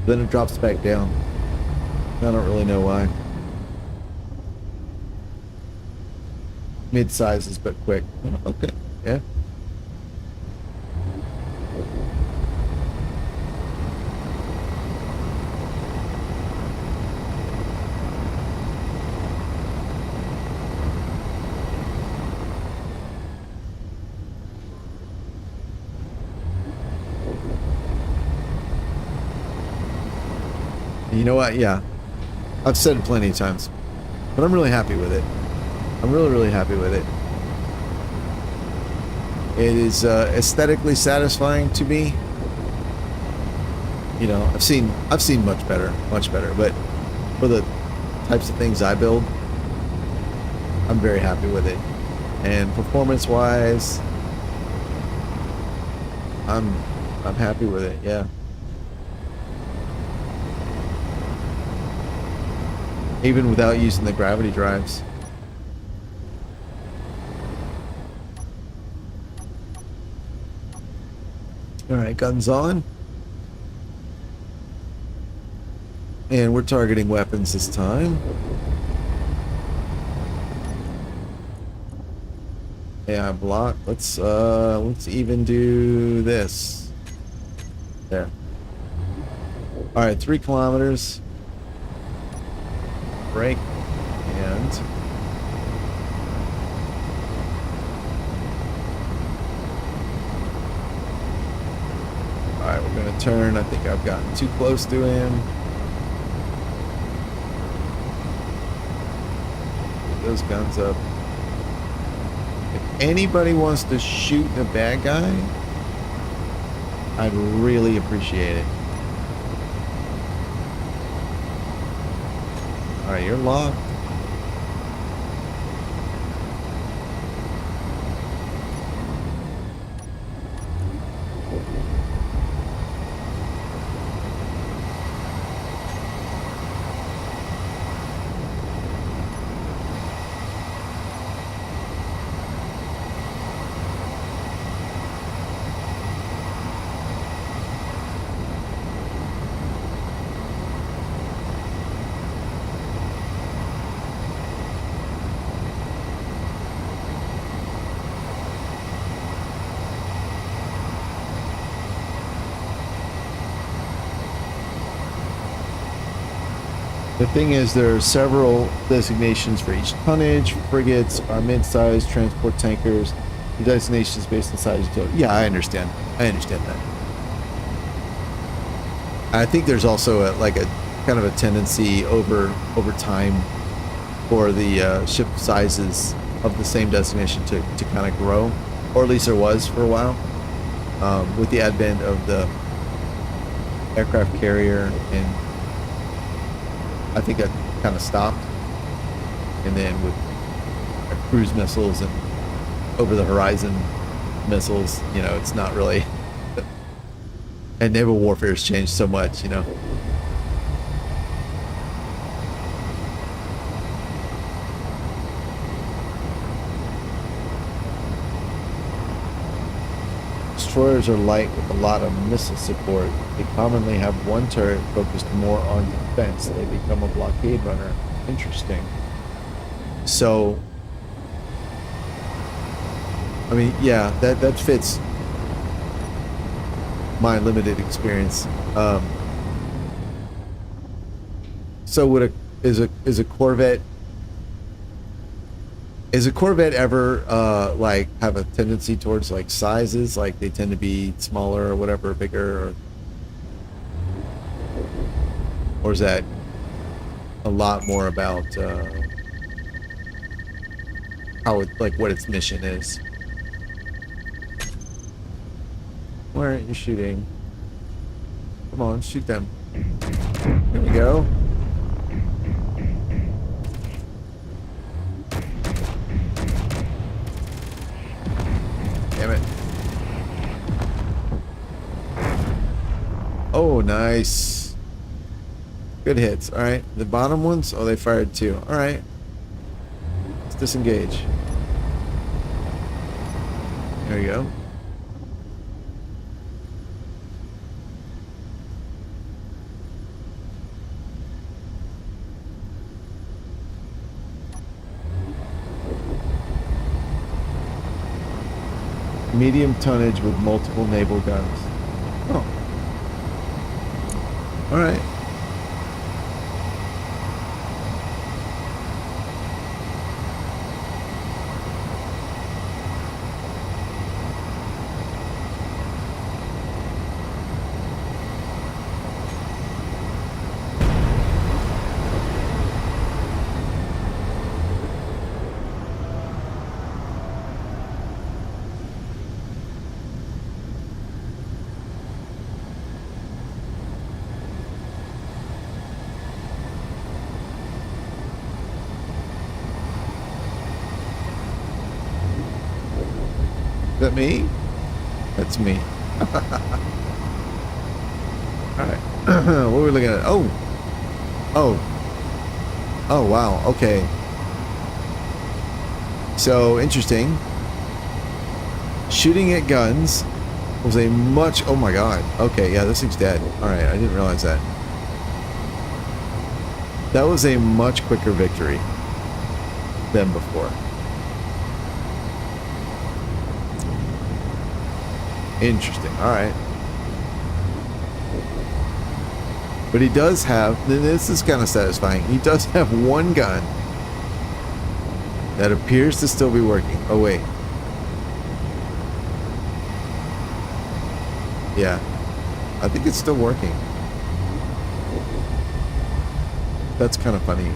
then it drops back down. I don't really know why. Mid sizes but quick. Okay, yeah. You know what? Yeah, I've said it plenty of times, but I'm really happy with it. I'm really happy with it. It is aesthetically satisfying to me. You know, I've seen much better, but for the types of things I build, I'm very happy with it. And performance-wise, I'm happy with it. Yeah. Even without using the gravity drives. Alright, guns on. And we're targeting weapons this time. Yeah, block. Let's even do this. There. Alright, 3 kilometers. Brake. And alright, we're gonna turn. I think I've gotten too close to him. Get those guns up. If anybody wants to shoot the bad guy, I'd really appreciate it. Alright, you're locked. The thing is, there are several designations for each tonnage. Frigates are mid-sized transport tankers. The designations based on size. Yeah, I understand. I understand that. I think there's also like a kind of a tendency over time for the ship sizes of the same designation to kind of grow, or at least there was for a while, with the advent of the aircraft carrier, and I think that kind of stopped. And then with cruise missiles and over-the-horizon missiles, you know, it's not really. And naval warfare has changed so much, you know. Destroyers are light with a lot of missile support. They commonly have one turret focused more on defense. They become a blockade runner. Interesting. So, I mean, yeah, that fits my limited experience. So would is a Corvette ever like have a tendency towards like sizes, like they tend to be smaller or whatever, bigger, or is that a lot more about how it, like what its mission is? Why aren't you shooting? Come on, shoot them. There we go. Damn it. Oh, nice. Good hits. All right. The bottom ones, oh, they fired too. All right. Let's disengage. There you go. Medium tonnage with multiple naval guns. Oh. All right. Is that me? That's me. Alright. What are we looking at? Oh! Oh. Oh, wow. Okay. So, interesting. Shooting at guns was a much... Oh my god. Okay, yeah, this thing's dead. Alright, I didn't realize that. That was a much quicker victory than before. Interesting. All right. But he does have, this is kind of satisfying. He does have one gun that appears to still be working. Oh, wait. Yeah. I think it's still working. That's kind of funny.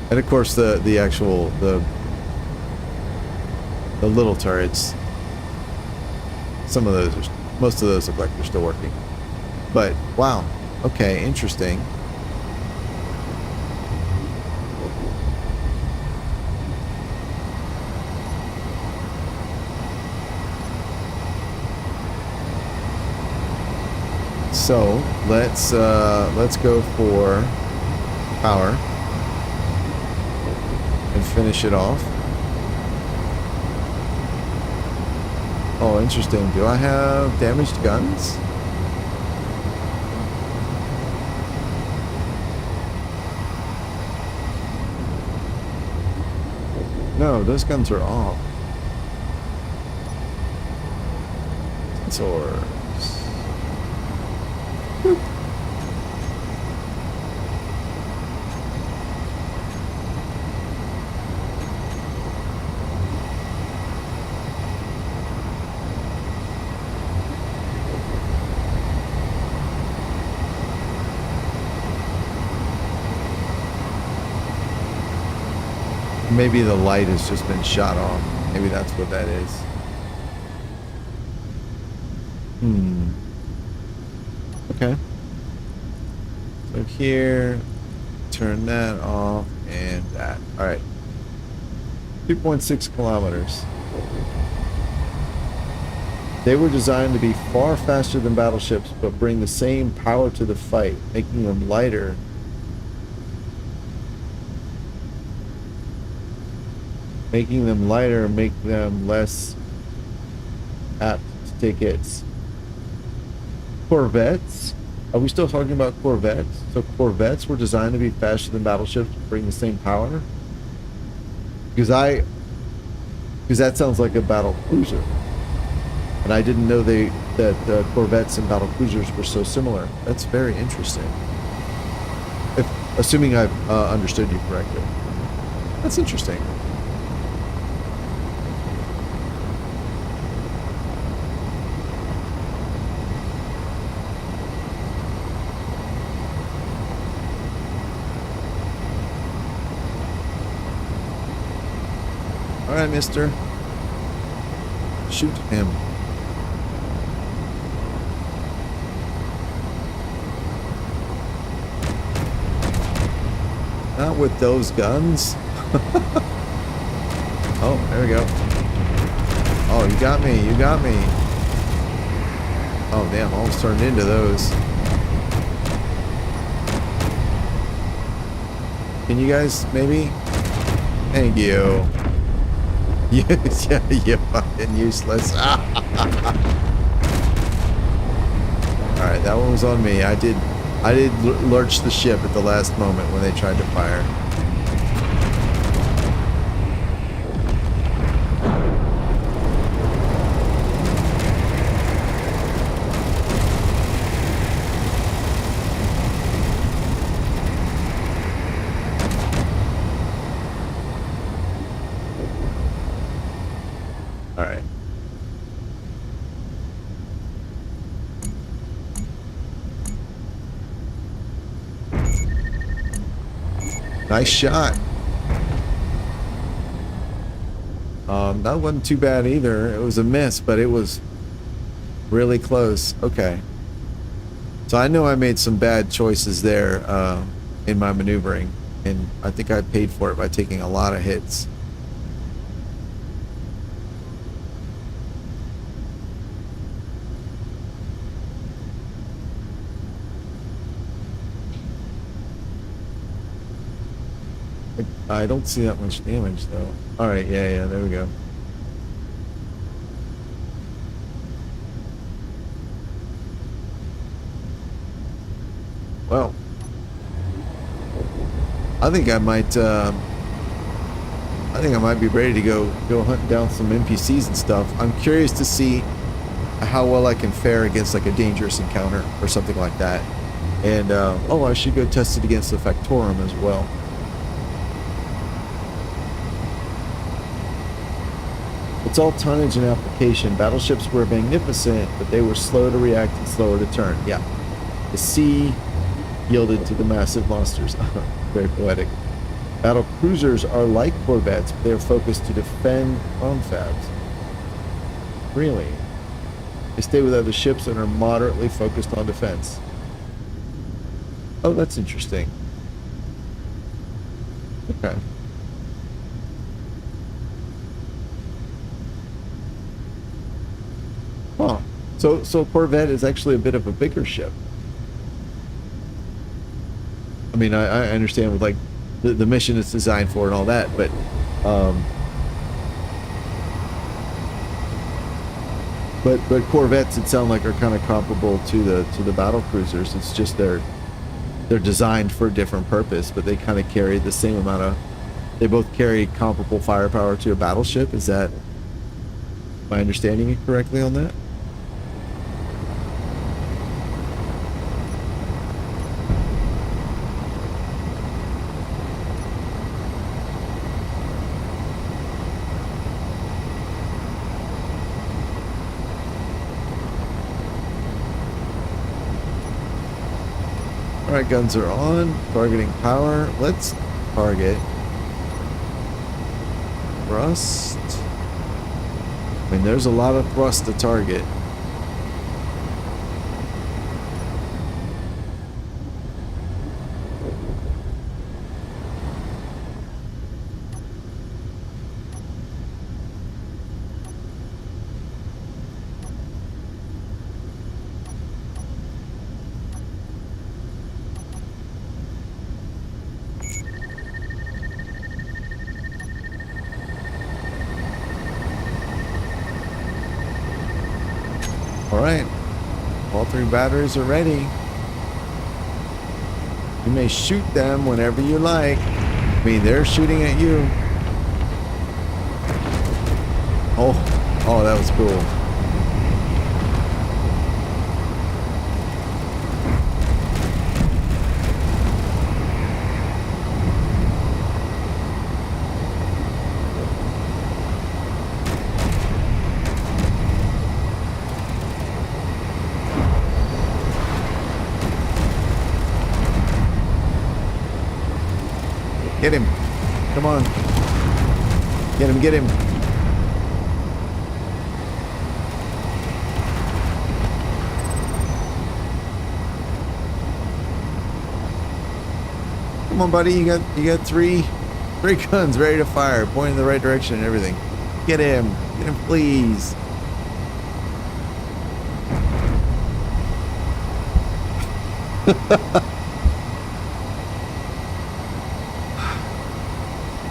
And of course the actual, the little turrets, some of those, most of those look like they're still working. But, wow. Okay, interesting. So, let's go for power and finish it off. Oh, interesting. Do I have damaged guns? No, those guns are off. Sensors. Boop. Maybe the light has just been shot off. Maybe that's what that is. Okay. So here, turn that off and that. All right. 2.6 kilometers. They were designed to be far faster than battleships, but bring the same power to the fight, making them lighter. Making them lighter, make them less apt to take hits. Corvettes? Are we still talking about corvettes? So corvettes were designed to be faster than battleships, but bring the same power? Because that sounds like a battle cruiser. And I didn't know that corvettes and battle cruisers were so similar. That's very interesting. Assuming I've understood you correctly. That's interesting. All right, mister. Shoot him. Not with those guns. Oh, there we go. Oh, you got me. You got me. Oh, damn. Almost turned into those. Can you guys maybe? Thank you. Yeah, you're fucking useless. Alright, that one was on me. I did lurch the ship at the last moment when they tried to fire. Alright. Nice shot. That wasn't too bad either. It was a miss, but it was really close. Okay. So I know I made some bad choices there in my maneuvering, and I think I paid for it by taking a lot of hits. I don't see that much damage though. Alright, yeah, there we go. Well, I think I might be ready to go hunt down some NPCs and stuff. I'm curious to see how well I can fare against like a dangerous encounter or something like that. And oh, I should go test it against the Factorum as well. It's all tonnage and application. Battleships were magnificent, but they were slow to react and slower to turn. Yeah. The sea yielded to the massive monsters. Very poetic. Battle cruisers are like corvettes, but they're focused to defend confabs. Really? They stay with other ships and are moderately focused on defense. Oh, that's interesting. Okay. Huh. So Corvette is actually a bit of a bigger ship. I mean, I understand with like the mission it's designed for and all that, but Corvettes, it sound like, are kind of comparable to the battle cruisers. It's just they're designed for a different purpose, but they kind of carry the same amount of. They both carry comparable firepower to a battleship. Is that my understanding it correctly on that? Alright, guns are on. Targeting power. Let's target Thrust. I mean, there's a lot of thrust to target. Alright, all 3 batteries are ready. You may shoot them whenever you like. I mean, they're shooting at you. Oh, that was cool. Get him. Come on. Get him, get him. Come on, buddy. You got three guns ready to fire, pointing in the right direction and everything. Get him. Get him, please.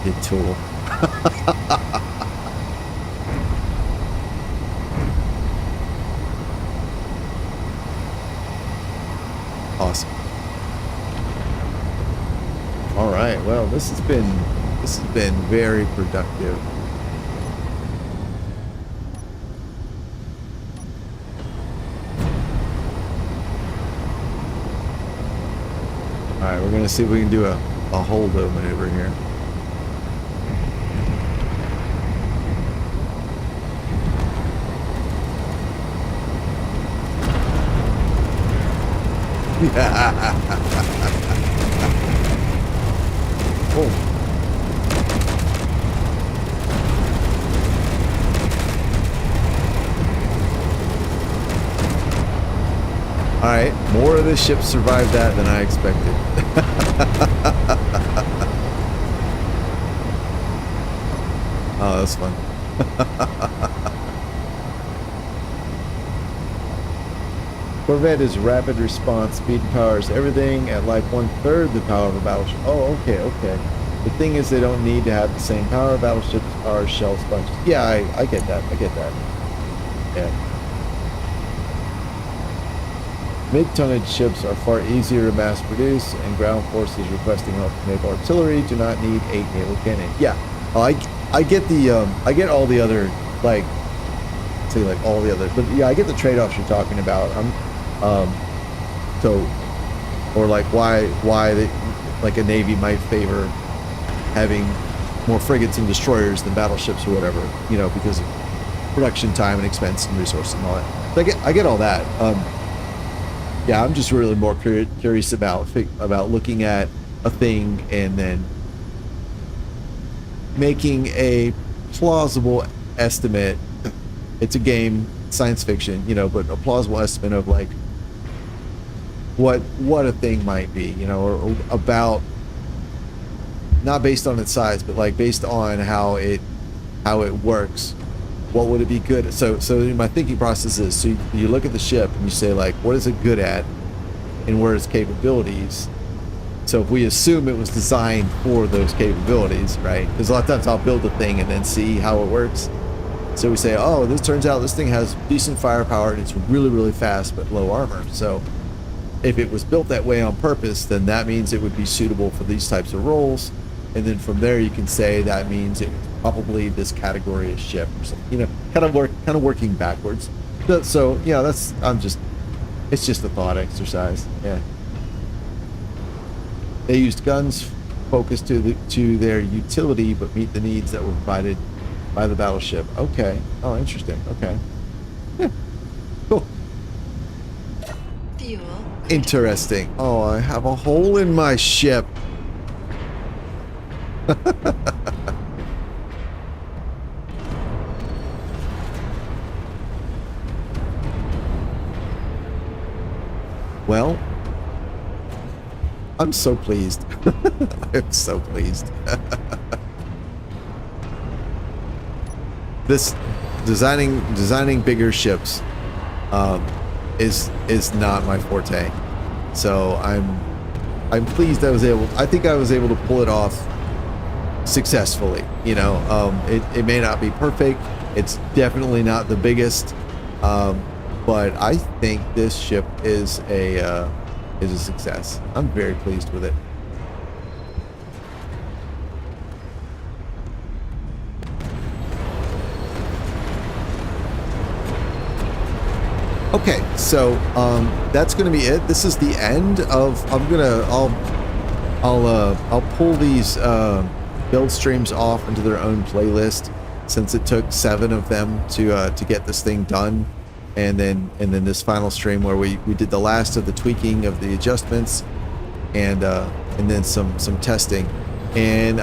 Good tool. Awesome. All right. Well, this has been very productive. All right, we're gonna see if we can do a holdo maneuver here. Oh. All right, more of the ships survived that than I expected. Oh, that's fun. Corvette is rapid response, speed and powers everything at like 1/3 the power of a battleship. Oh, okay, okay. The thing is, they don't need to have the same power. Battleships are shell sponges. Yeah, I get that. I get that. Yeah. Mid-tonnage ships are far easier to mass produce, and ground forces requesting help from naval artillery do not need 8 naval cannon. Yeah, I get the I get all the other, like, say like all the other, but yeah, I get the trade-offs you're talking about. So, or like why they, like a navy might favor having more frigates and destroyers than battleships or whatever, you know, because of production time and expense and resources and all that. So I get all that. Yeah, I'm just really more curious about looking at a thing and then making a plausible estimate. It's a game, science fiction, you know, but a plausible estimate of like what a thing might be, you know, or about, not based on its size, but like based on how it works. What would it be good? So my thinking process is, so you look at the ship and you say like, what is it good at, and where its capabilities. So if we assume it was designed for those capabilities, right? Because a lot of times I'll build a thing and then see how it works. So we say, oh, this turns out this thing has decent firepower and it's really, really fast but low armor. So if it was built that way on purpose, then that means it would be suitable for these types of roles. And then from there you can say that means it probably this category of ship or something, you know, kind of working backwards. So yeah, it's just a thought exercise. Yeah, they used guns focused to their utility but meet the needs that were provided by the battleship. Okay. Oh, interesting. Okay. Yeah. Cool. Fuel. Interesting. Oh, I have a hole in my ship. Well, I'm so pleased. I'm so pleased. This designing bigger ships is not my forte. So I'm pleased I think I was able to pull it off successfully. You know, it may not be perfect. It's definitely not the biggest, but I think this ship is a success. I'm very pleased with it. Okay, so that's going to be it. This is the end of. I'll pull these build streams off into their own playlist, since it took 7 of them to get this thing done, and then this final stream where we did the last of the tweaking of the adjustments, and then some testing, and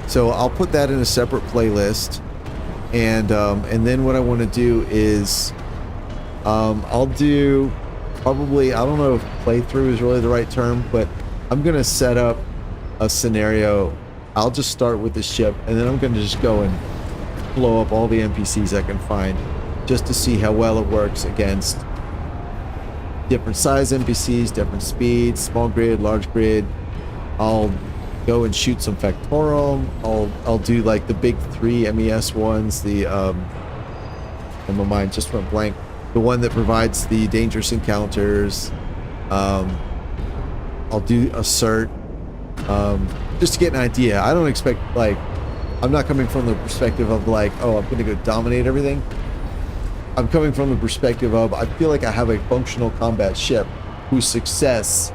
so I'll put that in a separate playlist. And then what I want to do is I'll do probably, I don't know if playthrough is really the right term, but I'm going to set up a scenario. I'll just start with the ship, and then I'm going to just go and blow up all the NPCs I can find, just to see how well it works against different size NPCs, different speeds, small grid, large grid. I'll go and shoot some Factorum. I'll do like the big 3 MES ones, and my mind just went blank. The one that provides the dangerous encounters. I'll do assert, just to get an idea. I don't expect, like, I'm not coming from the perspective of like, oh, I'm gonna go dominate everything. I'm coming from the perspective of, I feel like I have a functional combat ship whose success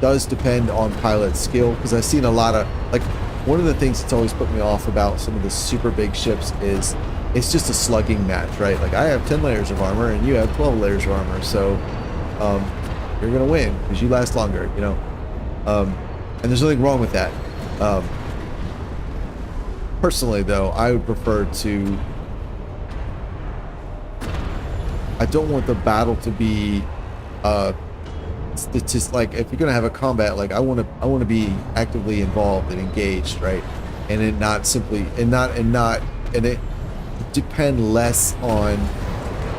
does depend on pilot skill, because I've seen a lot of, like, one of the things that's always put me off about some of the super big ships is it's just a slugging match, right? Like, I have 10 layers of armor and you have 12 layers of armor, so you're gonna win because you last longer, you know. And there's nothing wrong with that. Personally, though, I would prefer to. I don't want the battle to be. It's just like, if you're gonna have a combat, like, I want to be actively involved and engaged, right? And it not simply and it depend less on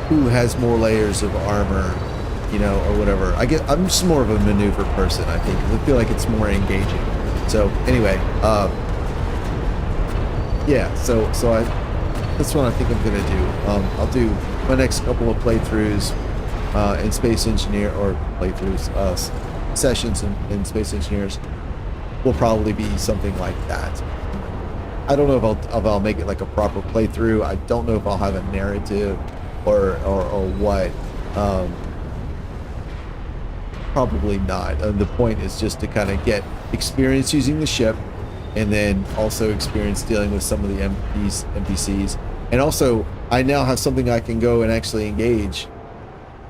who has more layers of armor, you know, or whatever. I'm just more of a maneuver person, I think, because I feel like it's more engaging. So anyway, yeah. So that's what I think I'm gonna do. I'll do my next couple of playthroughs. In Space Engineer, or playthroughs, sessions in Space Engineers will probably be something like that. I don't know if I'll make it like a proper playthrough. I don't know if I'll have a narrative or what. Probably not. The point is just to kind of get experience using the ship, and then also experience dealing with some of the NPCs. And also, I now have something I can go and actually engage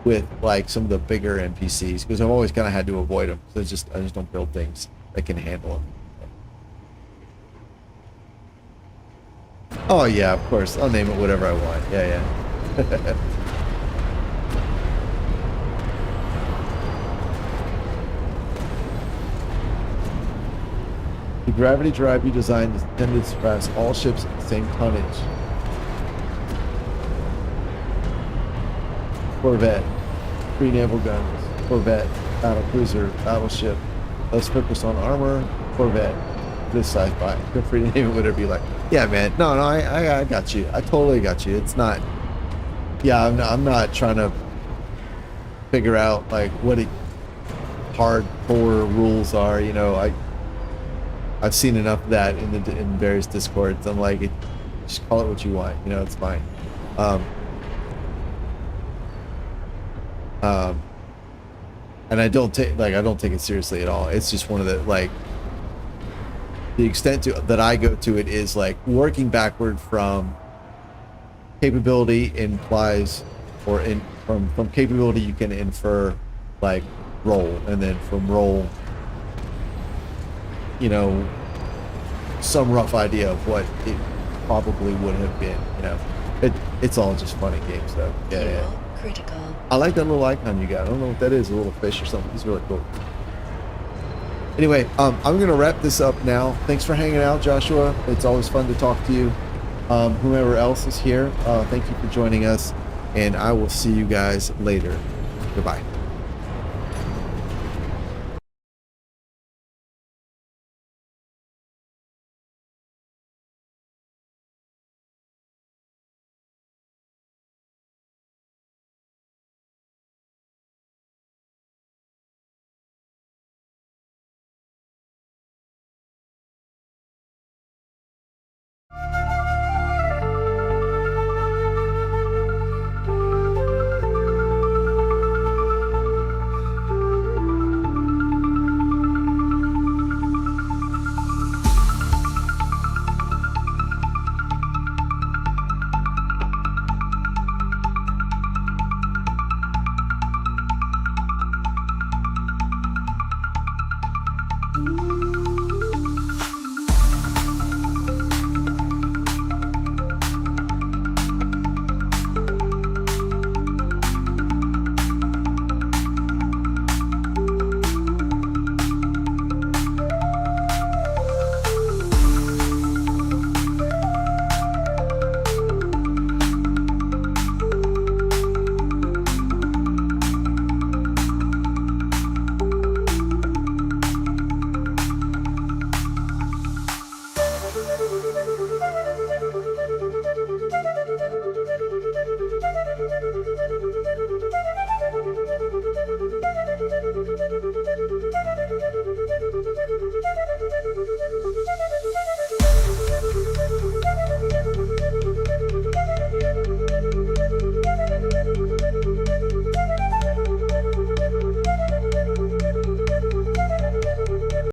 with, like, some of the bigger NPCs, because I've always kind of had to avoid them. So I just don't build things that can handle them. Oh yeah, of course. I'll name it whatever I want. Yeah. The gravity drive you designed is intended to surpass all ships at the same tonnage. Corvette, 3 naval guns, Corvette, battle cruiser, battleship, less focus on armor, Corvette, this sci-fi. Feel free to name it whatever you like. Yeah, man. No, I got you. I totally got you. It's not. Yeah, I'm not trying to figure out like what hardcore rules are. You know, I've seen enough of that in various discords. I'm like, just call it what you want. You know, it's fine. And I don't take it seriously at all. It's just one of the, like, the extent that I go to it is like working backward from capability implies, or from capability you can infer like role, and then from role, you know, some rough idea of what it probably would have been. You know, it's all just fun and games though. Yeah. critical. I like that little icon you got. I don't know what that is, a little fish or something. It's really cool. Anyway, I'm going to wrap this up now. Thanks for hanging out, Joshua. It's always fun to talk to you. Whomever else is here, thank you for joining us, and I will see you guys later. Goodbye.